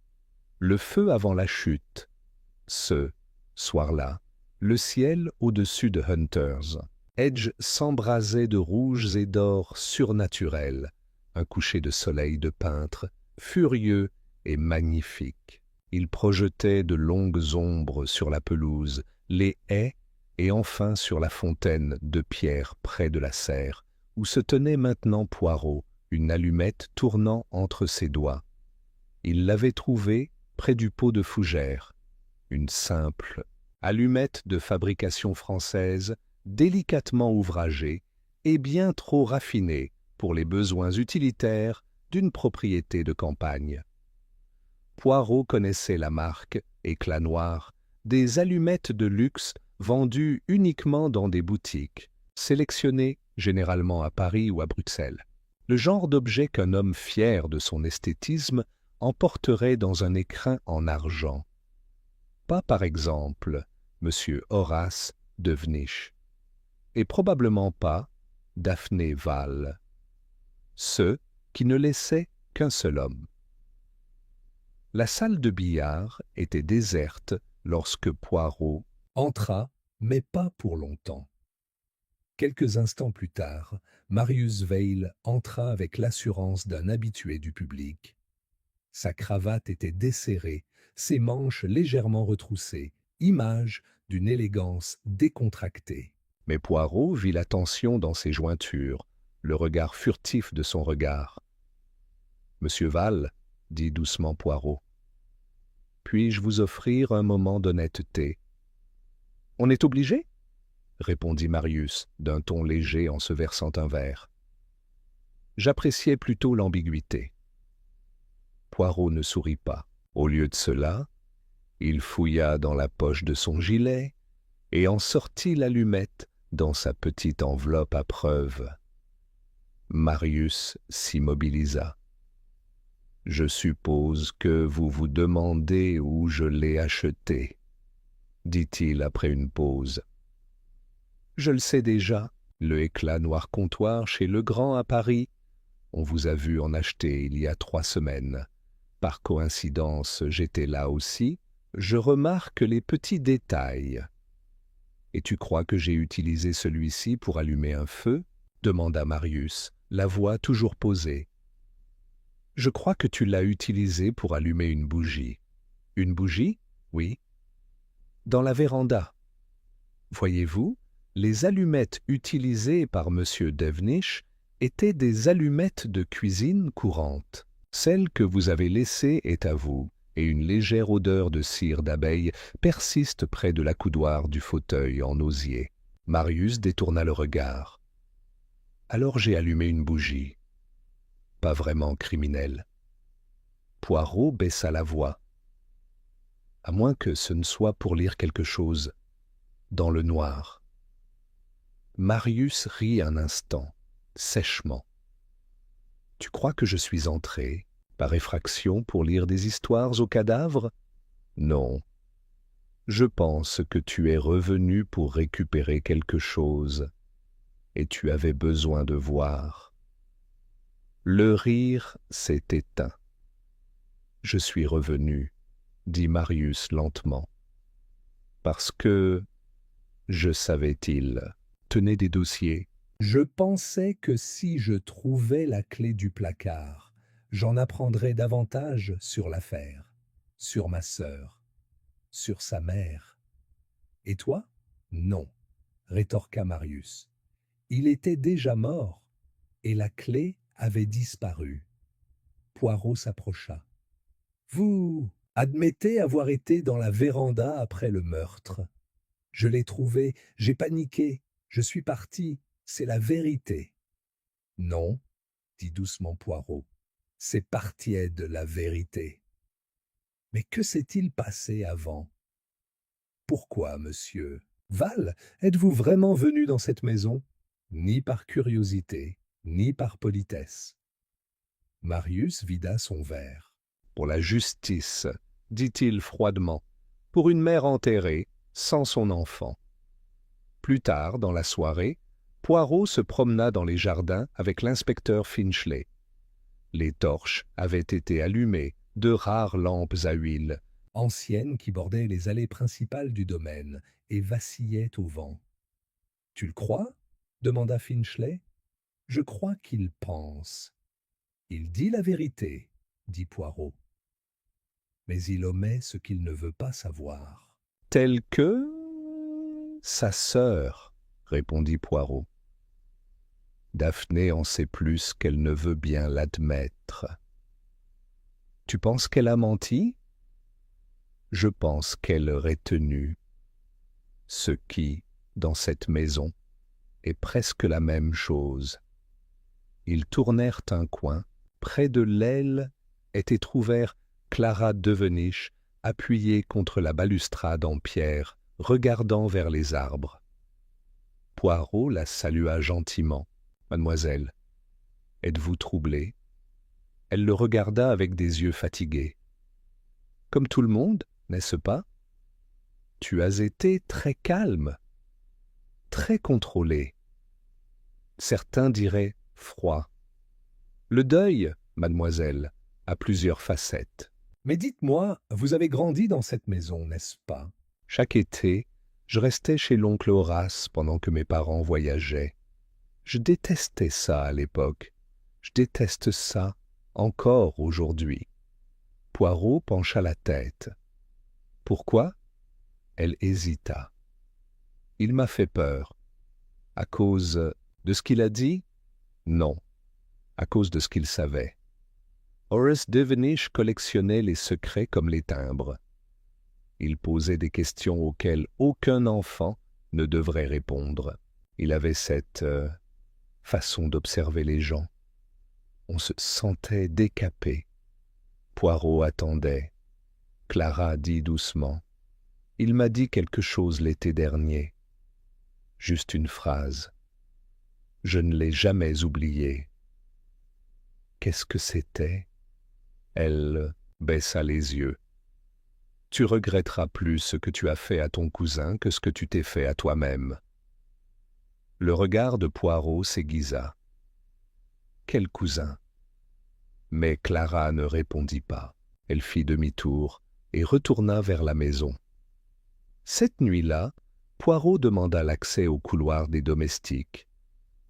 Le feu avant la chute. Ce soir-là, le ciel au-dessus de Hunters Edge s'embrasait de rouges et d'or surnaturels, un coucher de soleil de peintre, furieux et magnifique. Il projetait de longues ombres sur la pelouse les haies et enfin sur la fontaine de pierre près de la serre, où se tenait maintenant Poirot, une allumette tournant entre ses doigts. Il l'avait trouvée près du pot de fougère, une simple allumette de fabrication française, délicatement ouvragée et bien trop raffinée pour les besoins utilitaires d'une propriété de campagne. Poirot connaissait la marque, éclat noir, des allumettes de luxe vendues uniquement dans des boutiques, sélectionnées généralement à Paris ou à Bruxelles. Le genre d'objet qu'un homme fier de son esthétisme emporterait dans un écrin en argent. Pas par exemple M. Horace Devenish, et probablement pas Daphné Val, ceux qui ne laissaient qu'un seul homme. La salle de billard était déserte lorsque Poirot entra, mais pas pour longtemps. Quelques instants plus tard, Marius Veil entra avec l'assurance d'un habitué du public. Sa cravate était desserrée, ses manches légèrement retroussées, image d'une élégance décontractée. Mais Poirot vit la tension dans ses jointures, le regard furtif de son regard. « Monsieur Val, » dit doucement Poirot, « puis-je vous offrir un moment d'honnêteté ?»« On est obligé ?» répondit Marius d'un ton léger en se versant un verre. J'appréciais plutôt l'ambiguïté. Poirot ne sourit pas. Au lieu de cela, il fouilla dans la poche de son gilet et en sortit l'allumette dans sa petite enveloppe à preuve. Marius s'immobilisa. « Je suppose que vous vous demandez où je l'ai achetée, » dit-il après une pause. « Je le sais déjà, le éclat noir comptoir chez Legrand à Paris. On vous a vu en acheter il y a 3 semaines. Par coïncidence, j'étais là aussi. Je remarque les petits détails. »« Et tu crois que j'ai utilisé celui-ci pour allumer un feu ?» demanda Marius, la voix toujours posée. « Je crois que tu l'as utilisé pour allumer une bougie. »« Une bougie ? Oui. »« Dans la véranda. Voyez-vous, les allumettes utilisées par M. Devenish étaient des allumettes de cuisine courantes. Celle que vous avez laissée est à vous, et une légère odeur de cire d'abeille persiste près de l'accoudoir du fauteuil en osier. » Marius détourna le regard. « Alors j'ai allumé une bougie. Pas vraiment criminel. » Poirot baissa la voix. « À moins que ce ne soit pour lire quelque chose, dans le noir. » Marius rit un instant, sèchement. « Tu crois que je suis entré, par effraction, pour lire des histoires aux cadavres ? Non. Je pense que tu es revenu pour récupérer quelque chose, et tu avais besoin de voir. » Le rire s'est éteint. « Je suis revenu, » dit Marius lentement, « parce que, je savais-il, tenait des dossiers. Je pensais que si je trouvais la clé du placard, j'en apprendrais davantage sur l'affaire, sur ma sœur, sur sa mère. Et toi ? Non, rétorqua Marius. Il était déjà mort, et la clé avait disparu. Poirot s'approcha. Vous admettez avoir été dans la véranda après le meurtre. Je l'ai trouvé, j'ai paniqué, je suis parti, c'est la vérité. Non, dit doucement Poirot, c'est Partiède la vérité. Mais que s'est-il passé avant? Pourquoi, monsieur Val, êtes-vous vraiment venu dans cette maison? Ni par curiosité, ni par politesse. Marius vida son verre. Pour la justice, dit-il froidement, pour une mère enterrée, sans son enfant. Plus tard, dans la soirée, Poirot se promena dans les jardins avec l'inspecteur Finchley. Les torches avaient été allumées, de rares lampes à huile, anciennes qui bordaient les allées principales du domaine et vacillaient au vent. « Tu le crois ?» demanda Finchley. « Je crois qu'il pense. »« Il dit la vérité, » dit Poirot. « Mais il omet ce qu'il ne veut pas savoir. »« Tel que ?» Sa sœur, répondit Poirot. Daphné en sait plus qu'elle ne veut bien l'admettre. Tu penses qu'elle a menti? Je pense qu'elle aurait tenu ce qui, dans cette maison, est presque la même chose. Ils tournèrent un coin. Près de l'aile était trouvère Clara Devenish, appuyée contre la balustrade en pierre, regardant vers les arbres. Poirot la salua gentiment. « Mademoiselle, êtes-vous troublée ?» Elle le regarda avec des yeux fatigués. « Comme tout le monde, n'est-ce pas? Tu as été très calme, très contrôlé. Certains diraient froid. Le deuil, mademoiselle, a plusieurs facettes. Mais dites-moi, vous avez grandi dans cette maison, n'est-ce pas? Chaque été, je restais chez l'oncle Horace pendant que mes parents voyageaient. Je détestais ça à l'époque. Je déteste ça encore aujourd'hui. Poirot pencha la tête. Pourquoi? Elle hésita. Il m'a fait peur. À cause de ce qu'il a dit? Non, à cause de ce qu'il savait. Horace Devenish collectionnait les secrets comme les timbres. Il posait des questions auxquelles aucun enfant ne devrait répondre. Il avait cette façon d'observer les gens. On se sentait décapé. Poirot attendait. Clara dit doucement. Il m'a dit quelque chose l'été dernier. Juste une phrase. Je ne l'ai jamais oubliée. Qu'est-ce que c'était? Elle baissa les yeux. Tu regretteras plus ce que tu as fait à ton cousin que ce que tu t'es fait à toi-même. Le regard de Poirot s'aiguisa. Quel cousin? Mais Clara ne répondit pas. Elle fit demi-tour et retourna vers la maison. Cette nuit-là, Poirot demanda l'accès au couloir des domestiques,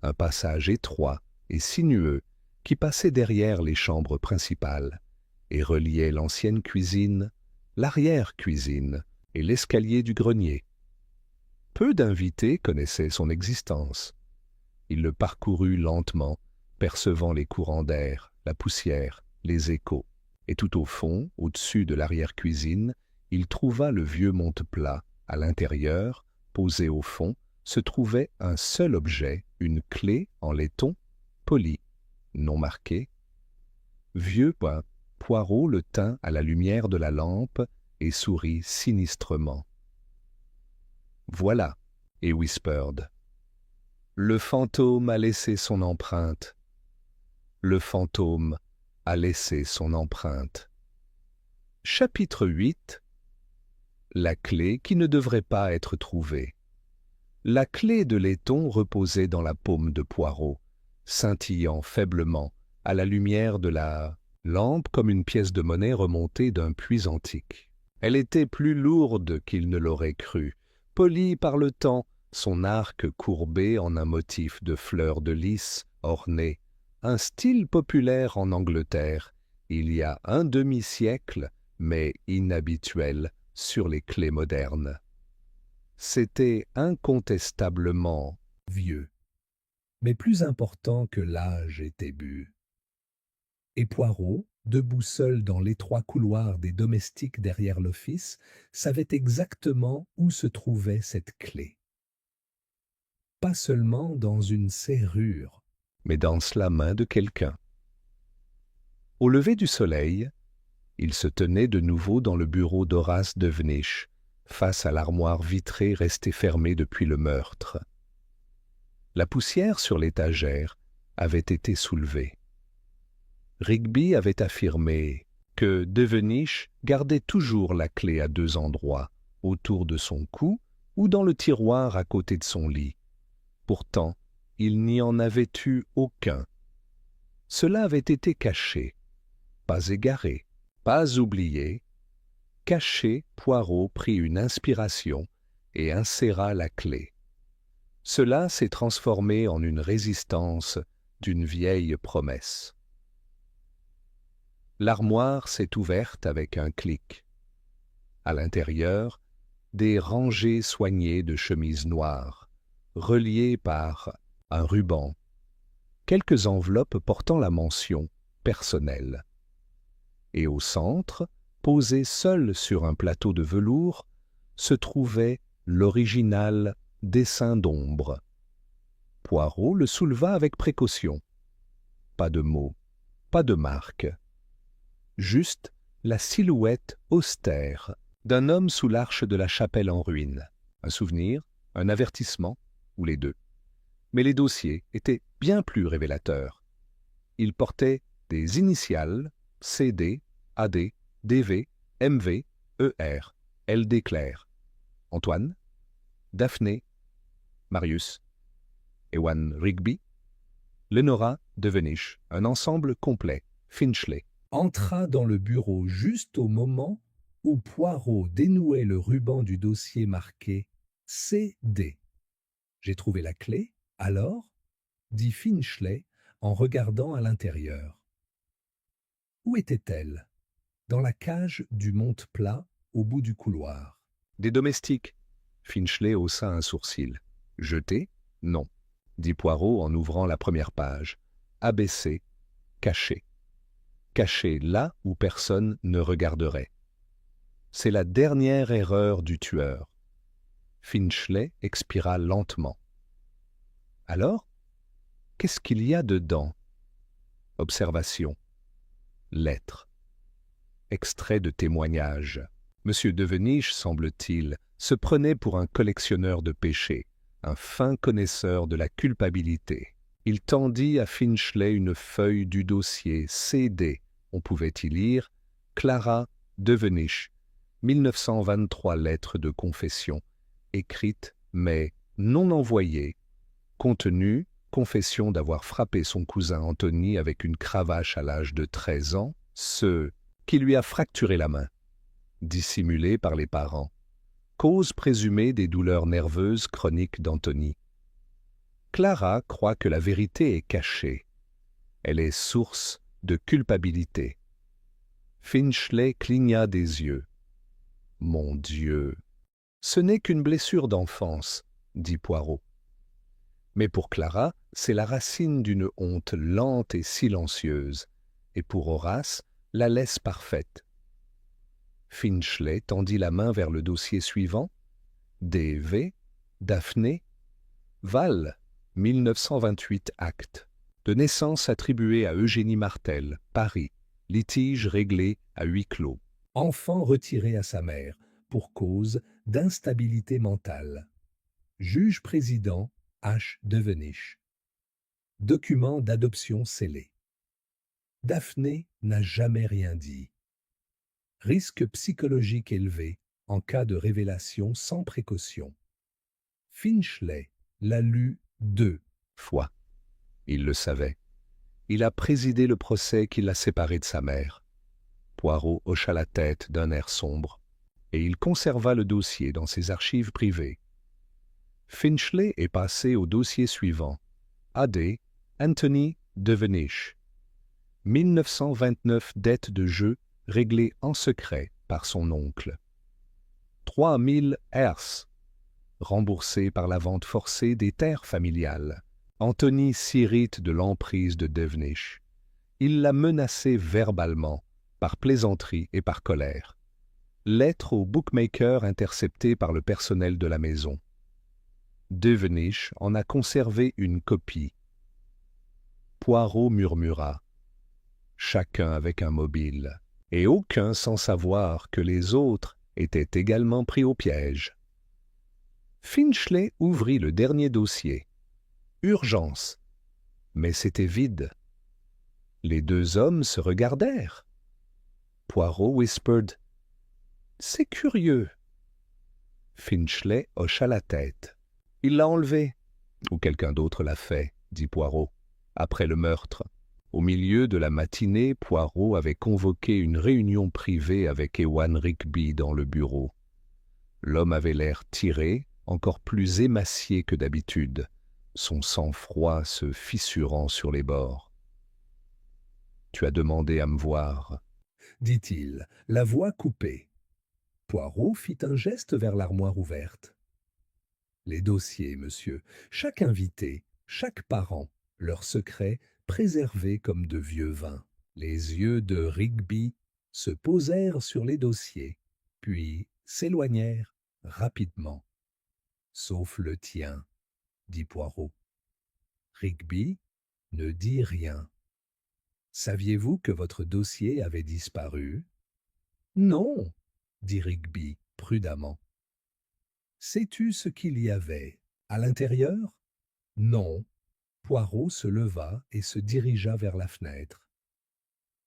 un passage étroit et sinueux qui passait derrière les chambres principales et reliait l'ancienne cuisine, l'arrière-cuisine et l'escalier du grenier. Peu d'invités connaissaient son existence. Il le parcourut lentement, percevant les courants d'air, la poussière, les échos, et tout au fond, au-dessus de l'arrière-cuisine, il trouva le vieux monte-plat. À l'intérieur, posé au fond, se trouvait un seul objet, une clé en laiton, polie, non marquée. Vieux Poirot le tint à la lumière de la lampe et sourit sinistrement. « Voilà, et whispered. Le fantôme a laissé son empreinte. Le fantôme a laissé son empreinte. » Chapitre 8. La clé qui ne devrait pas être trouvée. La clé de laiton reposait dans la paume de Poirot, scintillant faiblement à la lumière de la lampe comme une pièce de monnaie remontée d'un puits antique. Elle était plus lourde qu'il ne l'aurait cru, polie par le temps, son arc courbé en un motif de fleurs de lys orné, un style populaire en Angleterre, il y a un demi-siècle, mais inhabituel sur les clés modernes. C'était incontestablement vieux, mais plus important que l'âge était bu. Et Poirot, debout seul dans l'étroit couloir des domestiques derrière l'office, savait exactement où se trouvait cette clé. Pas seulement dans une serrure, mais dans la main de quelqu'un. Au lever du soleil, il se tenait de nouveau dans le bureau d'Horace Devenish, face à l'armoire vitrée restée fermée depuis le meurtre. La poussière sur l'étagère avait été soulevée. Rigby avait affirmé que Devenish gardait toujours la clé à 2 endroits, autour de son cou ou dans le tiroir à côté de son lit. Pourtant, il n'y en avait eu aucun. Cela avait été caché, pas égaré, pas oublié. Caché, Poirot prit une inspiration et inséra la clé. Cela s'est transformé en une résistance d'une vieille promesse. L'armoire s'est ouverte avec un clic. À l'intérieur, des rangées soignées de chemises noires, reliées par un ruban, quelques enveloppes portant la mention « personnel ». Et au centre, posé seul sur un plateau de velours, se trouvait l'original dessin d'ombre. Poirot le souleva avec précaution. Pas de mots, pas de marque. Juste la silhouette austère d'un homme sous l'arche de la chapelle en ruine. Un souvenir, un avertissement, ou les deux. Mais les dossiers étaient bien plus révélateurs. Ils portaient des initiales CD, AD, DV, MV, ER, LD clair. Antoine, Daphné, Marius, Ewan Rigby, Lenora Devenish, un ensemble complet, Finchley, entra dans le bureau juste au moment où Poirot dénouait le ruban du dossier marqué CD. « J'ai trouvé la clé, alors ?» dit Finchley en regardant à l'intérieur. Où était-elle? Dans la cage du monte-plat, au bout du couloir. Des domestiques. Finchley haussa un sourcil. Jeté? Non, dit Poirot en ouvrant la première page. Abaissé, caché. Caché là où personne ne regarderait. C'est la dernière erreur du tueur. Finchley expira lentement. Alors, qu'est-ce qu'il y a dedans? Observation. Lettre. Extrait de témoignage. Monsieur Devenish, semble-t-il, se prenait pour un collectionneur de péchés, un fin connaisseur de la culpabilité. Il tendit à Finchley une feuille du dossier CD. On pouvait y lire « Clara Devenish, 1923 lettres de confession, écrites mais non envoyées. Contenu, confession d'avoir frappé son cousin Anthony avec une cravache à l'âge de 13 ans, ce qui lui a fracturé la main. Dissimulé par les parents. Cause présumée des douleurs nerveuses chroniques d'Anthony. Clara croit que la vérité est cachée. Elle est source de culpabilité. Finchley cligna des yeux. « Mon Dieu! Ce n'est qu'une blessure d'enfance, » dit Poirot. Mais pour Clara, c'est la racine d'une honte lente et silencieuse, et pour Horace, la laisse parfaite. Finchley tendit la main vers le dossier suivant. D.V. Daphné. Val, 1928 acte. De naissance attribuée à Eugénie Martel, Paris. Litige réglé à huis clos. Enfant retiré à sa mère, pour cause d'instabilité mentale. Juge-président H. Devenish. Document d'adoption scellé. Daphné n'a jamais rien dit. Risque psychologique élevé en cas de révélation sans précaution. Finchley l'a lu 2 fois. Il le savait. Il a présidé le procès qui l'a séparé de sa mère. Poirot hocha la tête d'un air sombre, et il conserva le dossier dans ses archives privées. Finchley est passé au dossier suivant. A.D. Anthony Devenish. 1929 dettes de jeu réglées en secret par son oncle. 3000 Rs. Remboursés par la vente forcée des terres familiales. Anthony s'irrite de l'emprise de Devenish. Il l'a menacé verbalement, par plaisanterie et par colère. Lettre au bookmaker interceptée par le personnel de la maison. Devenish en a conservé une copie. Poirot murmura. Chacun avec un mobile, et aucun sans savoir que les autres étaient également pris au piège. Finchley ouvrit le dernier dossier. Urgence. Mais c'était vide. Les deux hommes se regardèrent. Poirot whispered « C'est curieux ». Finchley hocha la tête. « Il l'a enlevé. » « Ou quelqu'un d'autre l'a fait, » dit Poirot. Après le meurtre, au milieu de la matinée, Poirot avait convoqué une réunion privée avec Ewan Rigby dans le bureau. L'homme avait l'air tiré, encore plus émacié que d'habitude, son sang-froid se fissurant sur les bords. « Tu as demandé à me voir, dit-il, la voix coupée. Poirot fit un geste vers l'armoire ouverte. Les dossiers, monsieur, chaque invité, chaque parent, leurs secrets préservés comme de vieux vins. Les yeux de Rigby se posèrent sur les dossiers, puis s'éloignèrent rapidement. Sauf le tien, dit Poirot. Rigby ne dit rien. Saviez-vous que votre dossier avait disparu? Non, dit Rigby prudemment. Sais-tu ce qu'il y avait à l'intérieur? Non. Poirot se leva et se dirigea vers la fenêtre.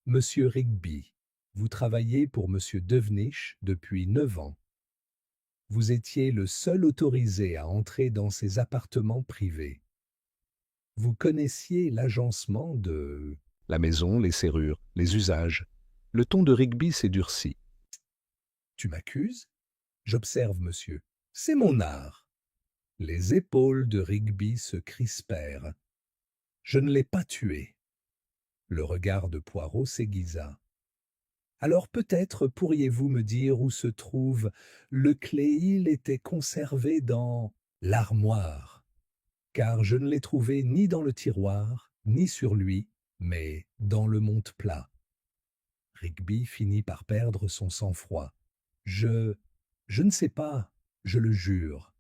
Monsieur Rigby, vous travaillez pour Monsieur Devenish depuis 9 ans. Vous étiez le seul autorisé à entrer dans ses appartements privés. Vous connaissiez l'agencement de... La maison, les serrures, les usages. Le ton de Rigby s'est durci. Tu m'accuses? J'observe, monsieur. C'est mon art. Les épaules de Rigby se crispèrent. Je ne l'ai pas tué. Le regard de Poirot s'aiguisa. Alors peut-être pourriez-vous me dire où se trouve le clé. Il était conservé dans l'armoire, car je ne l'ai trouvé ni dans le tiroir, ni sur lui, mais dans le monte-plat. Rigby finit par perdre son sang-froid. Je ne sais pas, je le jure.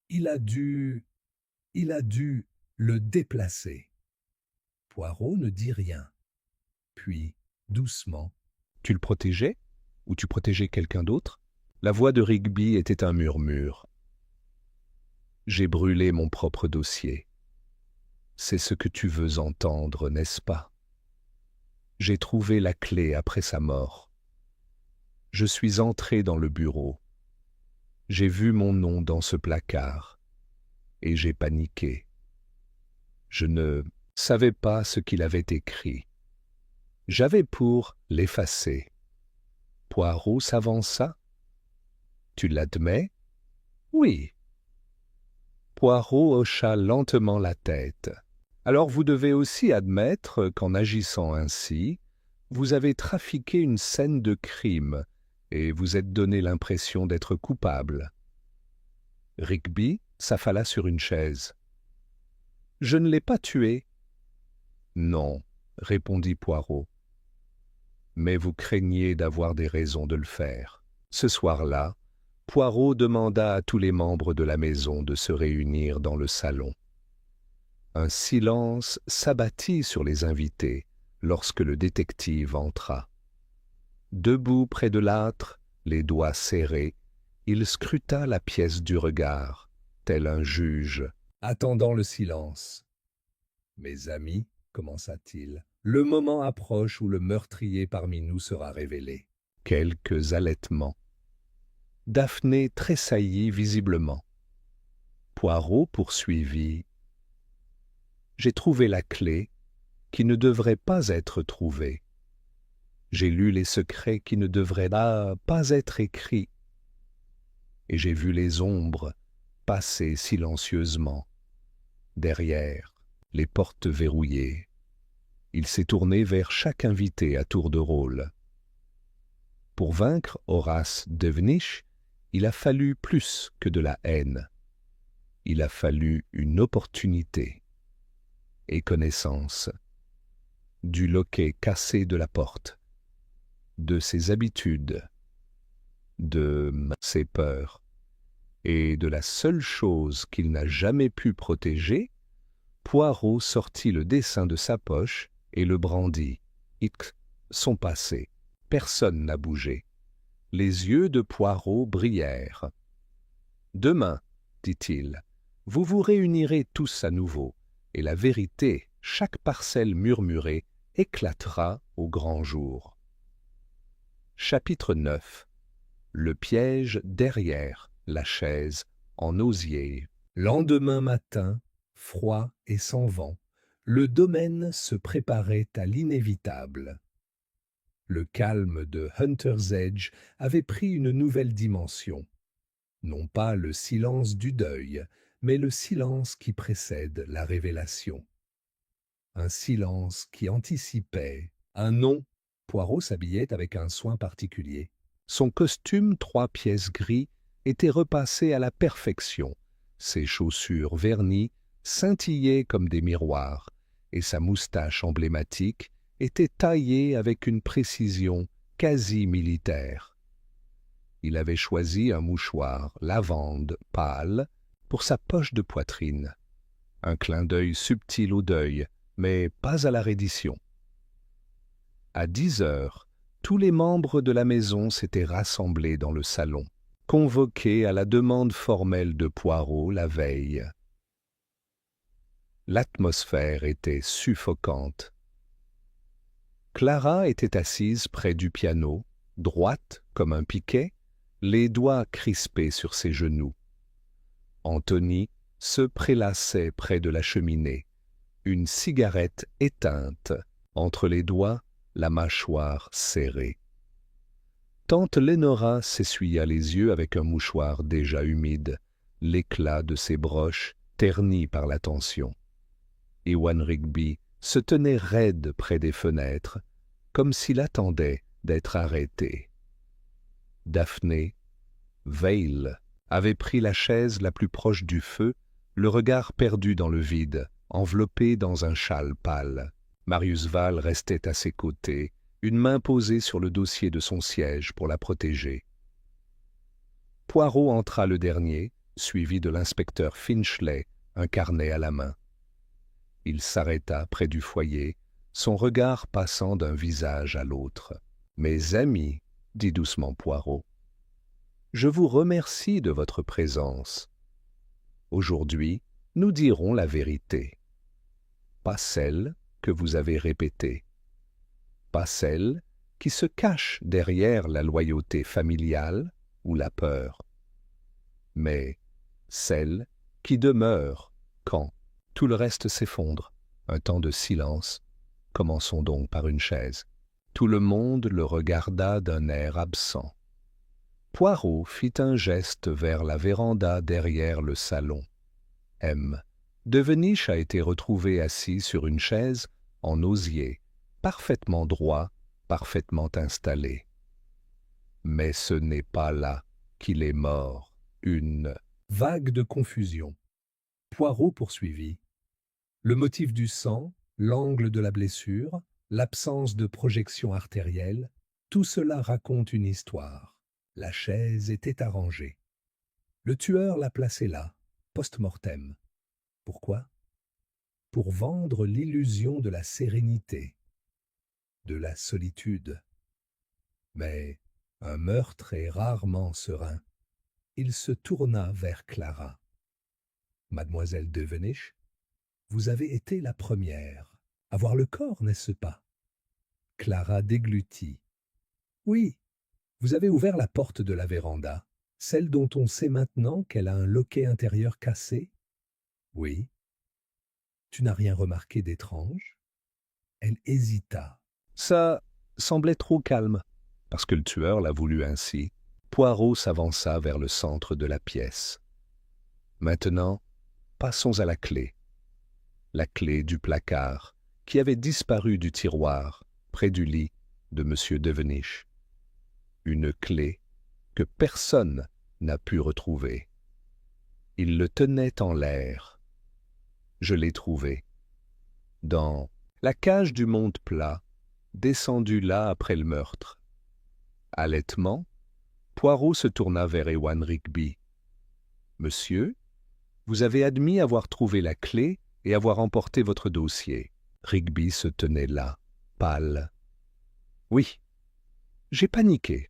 Il a dû le déplacer. Poirot ne dit rien. Puis, doucement, Tu le protégeais? Ou tu protégeais quelqu'un d'autre? La voix de Rigby était un murmure. J'ai brûlé mon propre dossier. C'est ce que tu veux entendre, n'est-ce pas? J'ai trouvé la clé après sa mort. Je suis entré dans le bureau. J'ai vu mon nom dans ce placard. Et j'ai paniqué. Je ne savais pas ce qu'il avait écrit. J'avais pour l'effacer. Poirot s'avança. Tu l'admets? Oui. Poirot hocha lentement la tête. Alors vous devez aussi admettre qu'en agissant ainsi, vous avez trafiqué une scène de crime et vous êtes donné l'impression d'être coupable. Rigby s'affala sur une chaise. Je ne l'ai pas tué. Non, répondit Poirot. Mais vous craignez d'avoir des raisons de le faire. Ce soir-là, Poirot demanda à tous les membres de la maison de se réunir dans le salon. Un silence s'abattit sur les invités lorsque le détective entra. Debout près de l'âtre, les doigts serrés, il scruta la pièce du regard, tel un juge. attendant le silence. Mes amis, commença-t-il, le moment approche où le meurtrier parmi nous sera révélé. Quelques halètements. Daphné tressaillit visiblement. Poirot poursuivit. J'ai trouvé la clé qui ne devrait pas être trouvée. J'ai lu les secrets qui ne devraient pas être écrits. Et j'ai vu les ombres passer silencieusement. Derrière, les portes verrouillées. Il s'est tourné vers chaque invité à tour de rôle. Pour vaincre Horace Devenish, il a fallu plus que de la haine. Il a fallu une opportunité et connaissance. Du loquet cassé de la porte, de ses habitudes, de ses peurs, et de la seule chose qu'il n'a jamais pu protéger, Poirot sortit le dessin de sa poche et le brandit. Hic, son passé. Personne n'a bougé. Les yeux de Poirot brillèrent. « Demain, dit-il, vous vous réunirez tous à nouveau, et la vérité, chaque parcelle murmurée, éclatera au grand jour. » Chapitre 9. Le piège derrière la chaise en osier. Lendemain matin, froid et sans vent, le domaine se préparait à l'inévitable. Le calme de Hunter's Edge avait pris une nouvelle dimension. Non pas le silence du deuil, mais le silence qui précède la révélation. Un silence qui anticipait un nom. Poirot s'habillait avec un soin particulier. Son costume 3 pièces gris était repassé à la perfection, ses chaussures vernies scintillaient comme des miroirs, et sa moustache emblématique était taillée avec une précision quasi militaire. Il avait choisi un mouchoir lavande pâle pour sa poche de poitrine. Un clin d'œil subtil au deuil, mais pas à la reddition. À 10 heures, tous les membres de la maison s'étaient rassemblés dans le salon, convoqués à la demande formelle de Poirot la veille. L'atmosphère était suffocante. Clara était assise près du piano, droite comme un piquet, les doigts crispés sur ses genoux. Anthony se prélassait près de la cheminée, une cigarette éteinte, entre les doigts, la mâchoire serrée. Tante Lénora s'essuya les yeux avec un mouchoir déjà humide, l'éclat de ses broches terni par la tension. Ewan Rigby se tenait raide près des fenêtres, comme s'il attendait d'être arrêté. Daphné, Veil, avait pris la chaise la plus proche du feu, le regard perdu dans le vide, enveloppé dans un châle pâle. Marius Val restait à ses côtés, une main posée sur le dossier de son siège pour la protéger. Poirot entra le dernier, suivi de l'inspecteur Finchley, un carnet à la main. Il s'arrêta près du foyer, son regard passant d'un visage à l'autre. « Mes amis, dit doucement Poirot, je vous remercie de votre présence. Aujourd'hui, nous dirons la vérité. Pas celle que vous avez répétée. Pas celle qui se cache derrière la loyauté familiale ou la peur. Mais celle qui demeure quand tout le reste s'effondre. Un temps de silence. Commençons donc par une chaise. Tout le monde le regarda d'un air absent. Poirot fit un geste vers la véranda derrière le salon. M. Devenish a été retrouvé assis sur une chaise en osier, parfaitement droit, parfaitement installé. Mais ce n'est pas là qu'il est mort. Une vague de confusion. Poirot poursuivit. Le motif du sang, l'angle de la blessure, l'absence de projection artérielle, tout cela raconte une histoire. La chaise était arrangée. Le tueur l'a placée là, post-mortem. Pourquoi? Pour vendre l'illusion de la sérénité, de la solitude. Mais un meurtre est rarement serein. Il se tourna vers Clara. Mademoiselle Devenish, vous avez été la première à voir le corps, n'est-ce pas? Clara déglutit. Oui, vous avez ouvert la porte de la véranda, celle dont on sait maintenant qu'elle a un loquet intérieur cassé? Oui. Tu n'as rien remarqué d'étrange? Elle hésita. Ça semblait trop calme, parce que le tueur l'a voulu ainsi. Poirot s'avança vers le centre de la pièce. Maintenant, passons à la clé du placard, qui avait disparu du tiroir, près du lit de M. Devenish. Une clé que personne n'a pu retrouver. Il le tenait en l'air. Je l'ai trouvé. Dans la cage du monde plat, descendu là après le meurtre. Haletement, Poirot se tourna vers Ewan Rigby. « Monsieur, vous avez admis avoir trouvé la clé et avoir emporté votre dossier. » Rigby se tenait là, pâle. « Oui, j'ai paniqué. »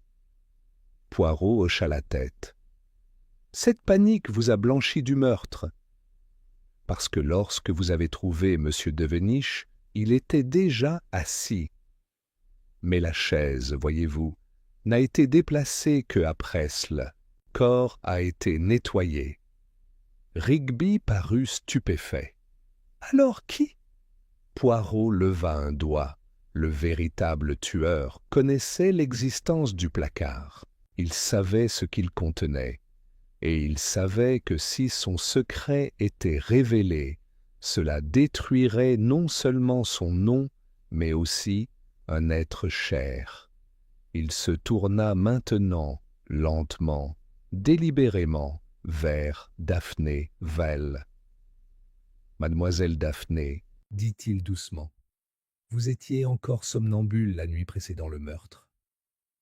Poirot hocha la tête. « Cette panique vous a blanchi du meurtre. Parce que lorsque vous avez trouvé M. Devenish, il était déjà assis. Mais la chaise, voyez-vous, n'a été déplacée qu'à Presles. Corps a été nettoyé. » Rigby parut stupéfait. « Alors qui ?» Poirot leva un doigt. Le véritable tueur connaissait l'existence du placard. Il savait ce qu'il contenait. Et il savait que si son secret était révélé, cela détruirait non seulement son nom, mais aussi un être cher. Il se tourna maintenant, lentement, délibérément, vers Daphné Vell. Mademoiselle Daphné, dit-il doucement, vous étiez encore somnambule la nuit précédant le meurtre.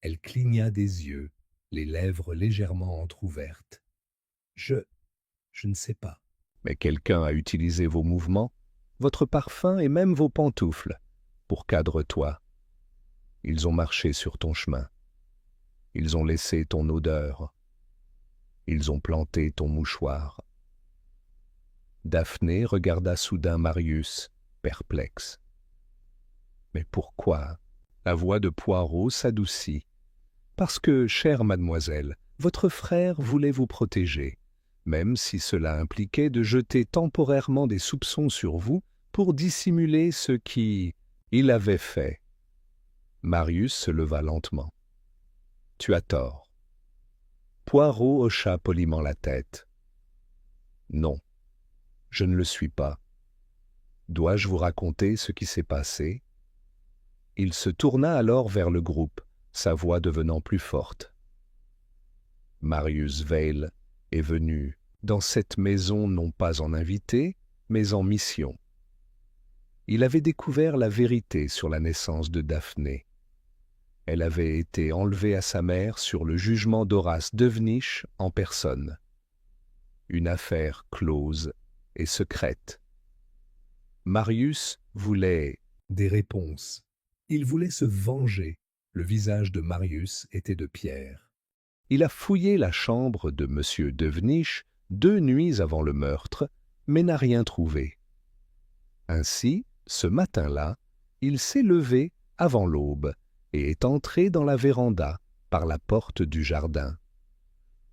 Elle cligna des yeux, les lèvres légèrement entr'ouvertes. Je ne sais pas. mais quelqu'un a utilisé vos mouvements, votre parfum et même vos pantoufles, pour cadre-toi. Ils ont marché sur ton chemin. Ils ont laissé ton odeur. Ils ont planté ton mouchoir. Daphné regarda soudain Marius, perplexe. Mais pourquoi? La voix de Poirot s'adoucit. Parce que, chère mademoiselle, votre frère voulait vous protéger, même si cela impliquait de jeter temporairement des soupçons sur vous pour dissimuler ce qu'il avait fait. Marius se leva lentement. Tu as tort. Poirot hocha poliment la tête. Non, je ne le suis pas. Dois-je vous raconter ce qui s'est passé? Il se tourna alors vers le groupe, sa voix devenant plus forte. Marius Vell est venu dans cette maison non pas en invité, mais en mission. Il avait découvert la vérité sur la naissance de Daphné. Elle avait été enlevée à sa mère sur le jugement d'Horace Devenish en personne. Une affaire close et secrète. Marius voulait Des réponses. Il voulait se venger. Le visage de Marius était de pierre. Il a fouillé la chambre de M. Devenish 2 nuits avant le meurtre, mais n'a rien trouvé. Ainsi, ce matin-là, il s'est levé avant l'aube et est entré dans la véranda par la porte du jardin.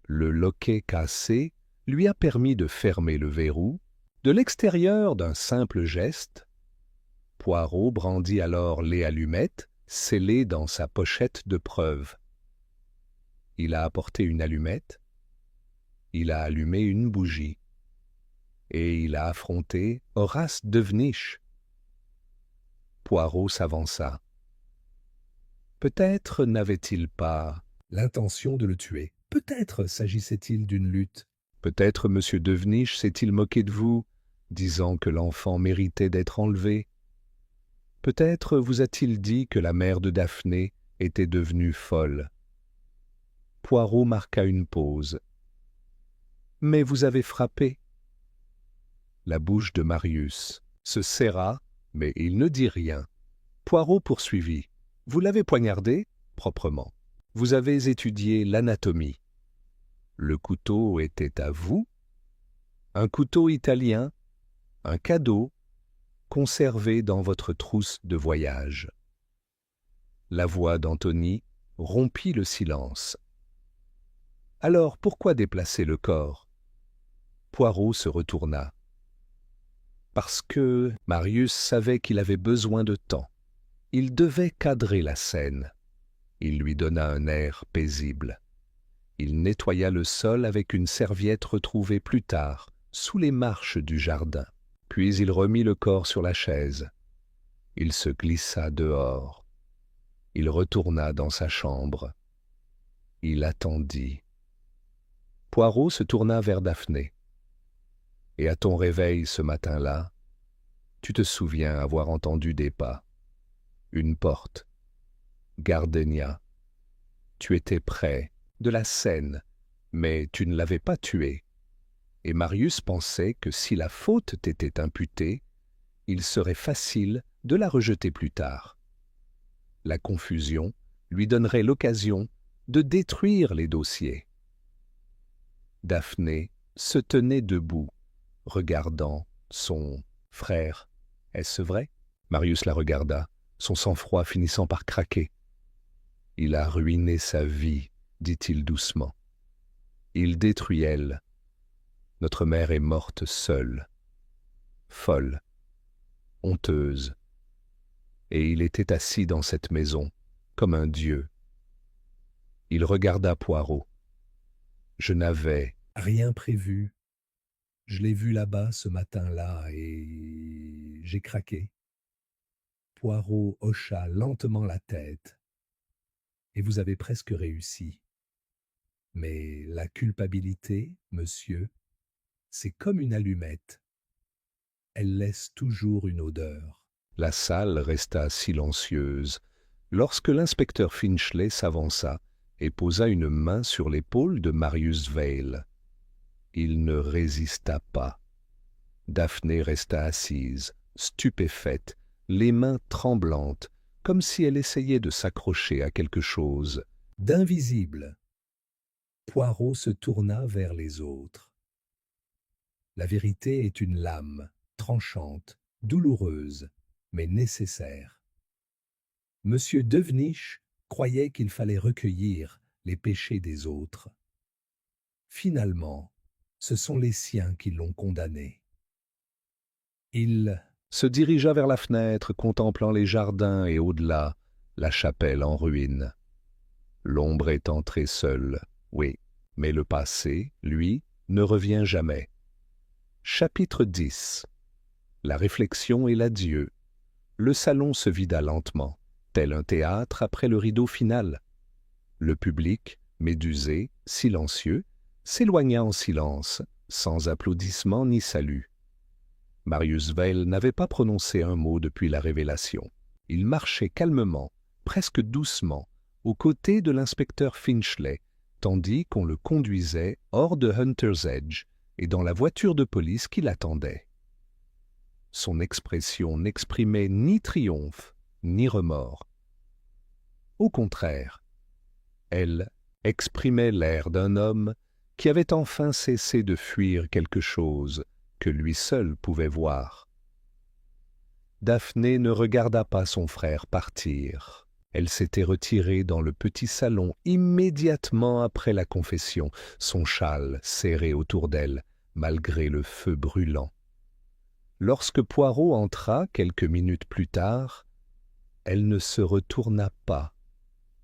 Le loquet cassé lui a permis de fermer le verrou. De l'extérieur d'un simple geste, Poirot brandit alors les allumettes scellées dans sa pochette de preuve. Il a apporté une allumette, il a allumé une bougie, et il a affronté Horace Devenish. Poirot s'avança. Peut-être n'avait-il pas L'intention de le tuer. Peut-être s'agissait-il d'une lutte. Peut-être M. Devenish s'est-il moqué de vous, disant que l'enfant méritait d'être enlevé. Peut-être vous a-t-il dit que la mère de Daphné était devenue folle. Poirot marqua une pause. « Mais vous avez frappé. » La bouche de Marius se serra, mais il ne dit rien. Poirot poursuivit. « Vous l'avez poignardé, proprement. Vous avez étudié l'anatomie. Le couteau était à vous, un couteau italien, un cadeau, conservé dans votre trousse de voyage. » La voix d'Antony rompit le silence. « Alors pourquoi déplacer le corps ?» Poirot se retourna. Parce que Marius savait qu'il avait besoin de temps. Il devait cadrer la scène. Il lui donna un air paisible. Il nettoya le sol avec une serviette retrouvée plus tard, sous les marches du jardin. Puis il remit le corps sur la chaise. Il se glissa dehors. Il retourna dans sa chambre. Il attendit. Poirot se tourna vers Daphné. « Et à ton réveil ce matin-là, tu te souviens avoir entendu des pas, une porte, Gardenia. Tu étais près de la scène, mais tu ne l'avais pas tué. Et Marius pensait que si la faute t'était imputée, il serait facile de la rejeter plus tard. La confusion lui donnerait l'occasion de détruire les dossiers. Daphné se tenait debout, regardant son frère. Est-ce vrai? Marius la regarda, son sang-froid finissant par craquer. Il a ruiné sa vie, dit-il doucement. Il détruit elle. Notre mère est morte seule, folle, honteuse. Et il était assis dans cette maison, comme un dieu. Il regarda Poirot. Je n'avais Rien prévu. Je l'ai vu là-bas ce matin-là et j'ai craqué. Poirot hocha lentement la tête. et vous avez presque réussi. Mais la culpabilité, monsieur, c'est comme une allumette. Elle laisse toujours une odeur. La salle resta silencieuse lorsque l'inspecteur Finchley s'avança et posa une main sur l'épaule de Marius Vail. Il ne résista pas. Daphné resta assise, stupéfaite, les mains tremblantes, comme si elle essayait de s'accrocher à quelque chose. D'invisible. Poirot se tourna vers les autres. La vérité est une lame, tranchante, douloureuse, mais nécessaire. Monsieur Devenish croyait qu'il fallait recueillir les péchés des autres. Finalement, ce sont les siens qui l'ont condamné. Il Se dirigea vers la fenêtre, contemplant les jardins et au-delà, la chapelle en ruine. L'ombre est entrée seule, oui, mais le passé, lui, ne revient jamais. Chapitre 10. La réflexion et l'adieu. Le salon se vida lentement, tel un théâtre après le rideau final. Le public, médusé, silencieux, s'éloigna en silence, sans applaudissements ni salut. Marius Vail n'avait pas prononcé un mot depuis la révélation. Il marchait calmement, presque doucement, aux côtés de l'inspecteur Finchley, tandis qu'on le conduisait hors de Hunter's Edge et dans la voiture de police qui l'attendait. Son expression n'exprimait ni triomphe, ni remords. Au contraire, elle exprimait l'air d'un homme qui avait enfin cessé de fuir quelque chose que lui seul pouvait voir. Daphné ne regarda pas son frère partir. Elle s'était retirée dans le petit salon immédiatement après la confession, son châle serré autour d'elle, malgré le feu brûlant. Lorsque Poirot entra quelques minutes plus tard, elle ne se retourna pas.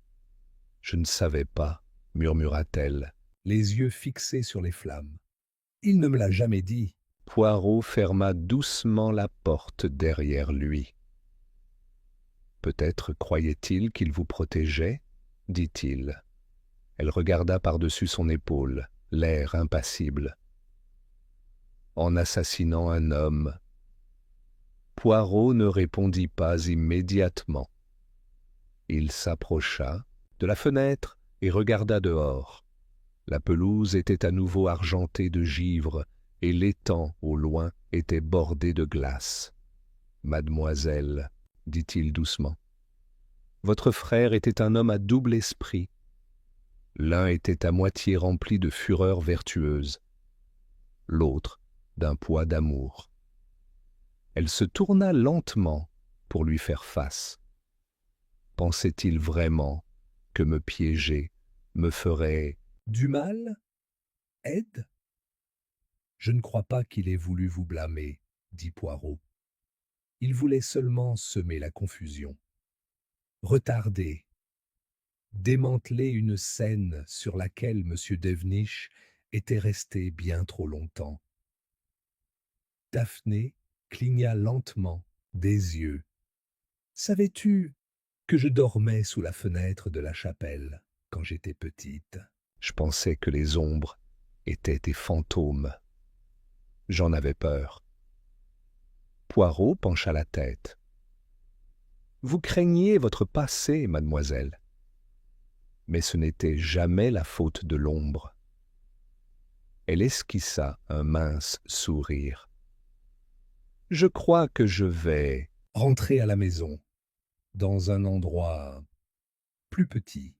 « Je ne savais pas, » murmura-t-elle, les yeux fixés sur les flammes. Il ne me l'a jamais dit. Poirot ferma doucement la porte derrière lui. « Peut-être croyait-il qu'il vous protégeait, dit-il. Elle regarda par-dessus son épaule, l'air impassible. En assassinant un homme. Poirot ne répondit pas immédiatement. Il s'approcha de la fenêtre et regarda dehors. La pelouse était à nouveau argentée de givre et l'étang, au loin, était bordé de glace. « Mademoiselle, dit-il doucement, votre frère était un homme à double esprit. L'un était à moitié rempli de fureur vertueuse, l'autre d'un poids d'amour. » Elle se tourna lentement pour lui faire face. Pensait-il vraiment que me piéger me ferait du mal, Ed? Je ne crois pas qu'il ait voulu vous blâmer, dit Poirot. Il voulait seulement semer la confusion. Retarder, démanteler une scène sur laquelle M. Devenish était resté bien trop longtemps. Daphné cligna lentement des yeux. « Savais-tu que je dormais sous la fenêtre de la chapelle quand j'étais petite? » Je pensais que les ombres étaient des fantômes. J'en avais peur. Poirot pencha la tête. « Vous craigniez votre passé, mademoiselle. Mais ce n'était jamais la faute de l'ombre. » Elle esquissa un mince sourire. « Je crois que je vais rentrer à la maison, dans un endroit plus petit. »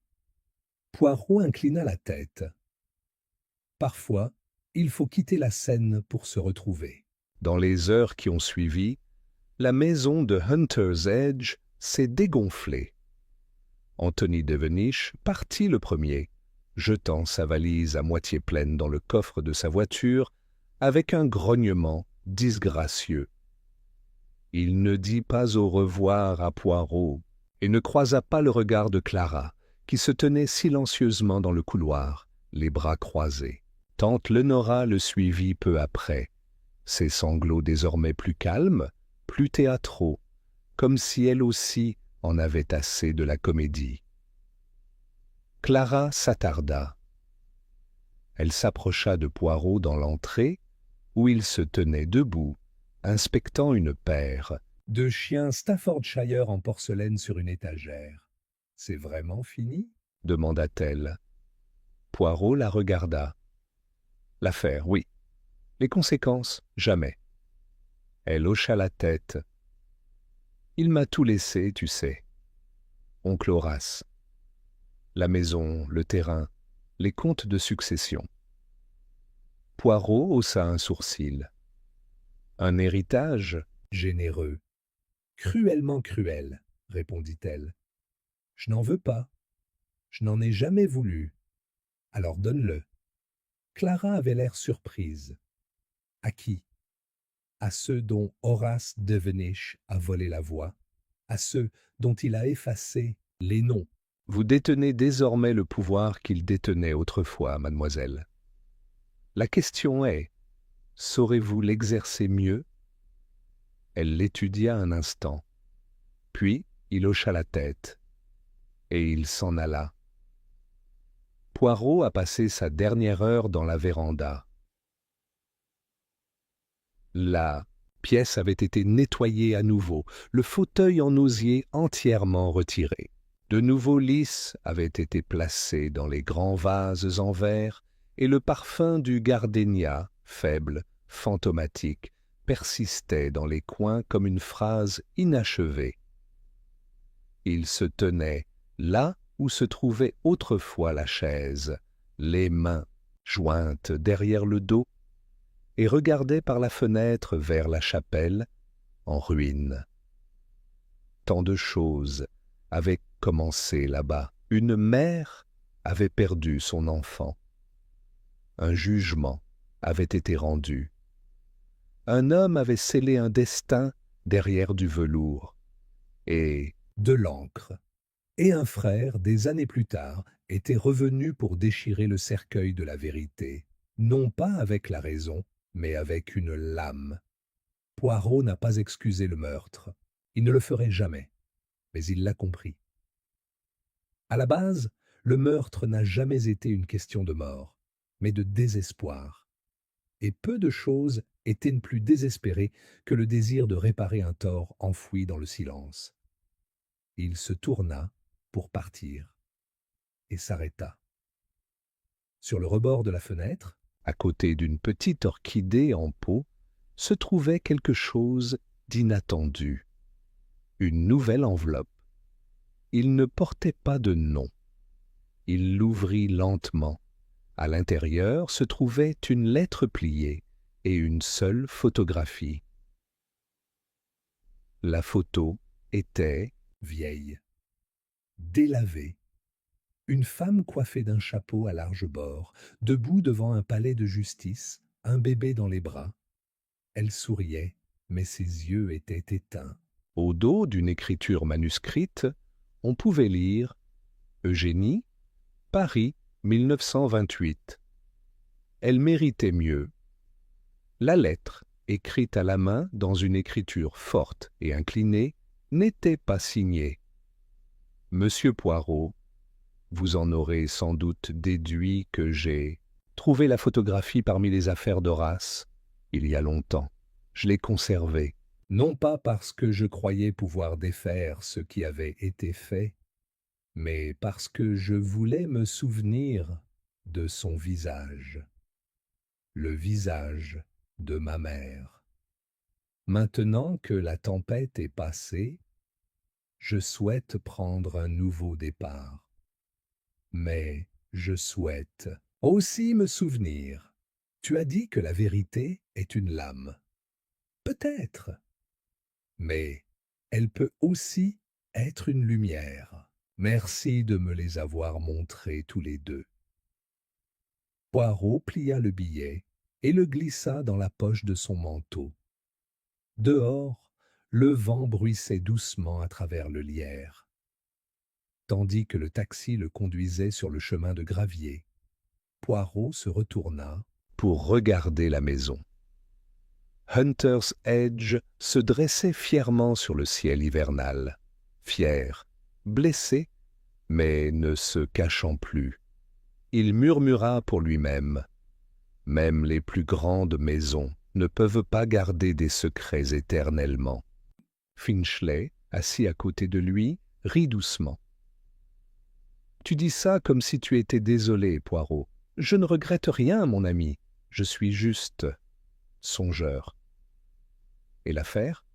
Poirot inclina la tête. Parfois, il faut quitter la scène pour se retrouver. Dans les heures qui ont suivi, la maison de Hunter's Edge s'est dégonflée. Anthony Devenish partit le premier, jetant sa valise à moitié pleine dans le coffre de sa voiture avec un grognement disgracieux. Il ne dit pas au revoir à Poirot et ne croisa pas le regard de Clara, qui se tenait silencieusement dans le couloir, les bras croisés. Tante Lenora le suivit peu après, ses sanglots désormais plus calmes, plus théâtraux, comme si elle aussi en avait assez de la comédie. Clara s'attarda. Elle s'approcha de Poirot dans l'entrée, où il se tenait debout, inspectant une paire de chiens Staffordshire en porcelaine sur une étagère. C'est vraiment fini? demanda-t-elle. Poirot la regarda. L'affaire, oui. Les conséquences, jamais. Elle hocha la tête. Il m'a tout laissé, tu sais. Oncle Horace. La maison, le terrain, les comptes de succession. Poirot haussa un sourcil. Un héritage? Généreux. Cruellement cruel, répondit-elle. Je n'en veux pas. Je n'en ai jamais voulu. Alors donne-le. Clara avait l'air surprise. À qui? À ceux dont Horace Devenish a volé la voix, à ceux dont il a effacé les noms. Vous détenez désormais le pouvoir qu'il détenait autrefois, mademoiselle. La question est, saurez-vous l'exercer mieux? Elle l'étudia un instant. Puis il hocha la tête, et il s'en alla. Poirot a passé sa dernière heure dans la véranda. La pièce avait été nettoyée à nouveau, le fauteuil en osier entièrement retiré. De nouveaux lys avaient été placés dans les grands vases en verre, et le parfum du gardénia, faible, fantomatique, persistait dans les coins comme une phrase inachevée. Il se tenait là où se trouvait autrefois la chaise, les mains jointes derrière le dos, et regardait par la fenêtre vers la chapelle, en ruine. Tant de choses avaient commencé là-bas. Une mère avait perdu son enfant. Un jugement avait été rendu. Un homme avait scellé un destin derrière du velours. Et de l'encre. Et un frère, des années plus tard, était revenu pour déchirer le cercueil de la vérité, non pas avec la raison, mais avec une lame. Poirot n'a pas excusé le meurtre. Il ne le ferait jamais. Mais il l'a compris. À la base, le meurtre n'a jamais été une question de mort, mais de désespoir. Et peu de choses étaient plus désespérées que le désir de réparer un tort enfoui dans le silence. Il se tourna pour partir et s'arrêta. Sur le rebord de la fenêtre, à côté d'une petite orchidée en pot, se trouvait quelque chose d'inattendu. Une nouvelle enveloppe. Il ne portait pas de nom. Il l'ouvrit lentement. À l'intérieur se trouvait une lettre pliée et une seule photographie. La photo était vieille, délavée. Une femme coiffée d'un chapeau à large bord, debout devant un palais de justice, un bébé dans les bras. Elle souriait, mais ses yeux étaient éteints. Au dos d'une écriture manuscrite, on pouvait lire « Eugénie, Paris, 1928 ». Elle méritait mieux. La lettre, écrite à la main dans une écriture forte et inclinée, n'était pas signée. Monsieur Poirot, vous en aurez sans doute déduit que j'ai trouvé la photographie parmi les affaires d'Horace, il y a longtemps. Je l'ai conservée. Non pas parce que je croyais pouvoir défaire ce qui avait été fait, mais parce que je voulais me souvenir de son visage, le visage de ma mère. Maintenant que la tempête est passée, je souhaite prendre un nouveau départ. Mais je souhaite aussi me souvenir. Tu as dit que la vérité est une lame. Peut-être. Mais elle peut aussi être une lumière. Merci de me les avoir montrés tous les deux. Poirot plia le billet et le glissa dans la poche de son manteau. Dehors, le vent bruissait doucement à travers le lierre, tandis que le taxi le conduisait sur le chemin de gravier. Poirot se retourna pour regarder la maison. Hunter's Edge se dressait fièrement sur le ciel hivernal, fier, blessé, mais ne se cachant plus. Il murmura pour lui-même. Même les plus grandes maisons ne peuvent pas garder des secrets éternellement. Finchley, assis à côté de lui, rit doucement. « Tu dis ça comme si tu étais désolé, Poirot. Je ne regrette rien, mon ami. Je suis juste songeur. » Et l'affaire?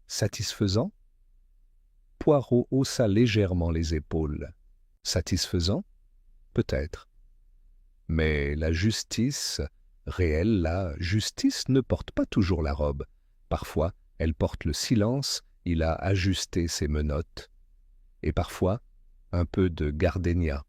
Satisfaisant? Poirot haussa légèrement les épaules. Satisfaisant? Peut-être. Mais la justice, réelle, la justice ne porte pas toujours la robe. Parfois, elle porte le silence, il a ajusté ses menottes. Et parfois, un peu de gardénia.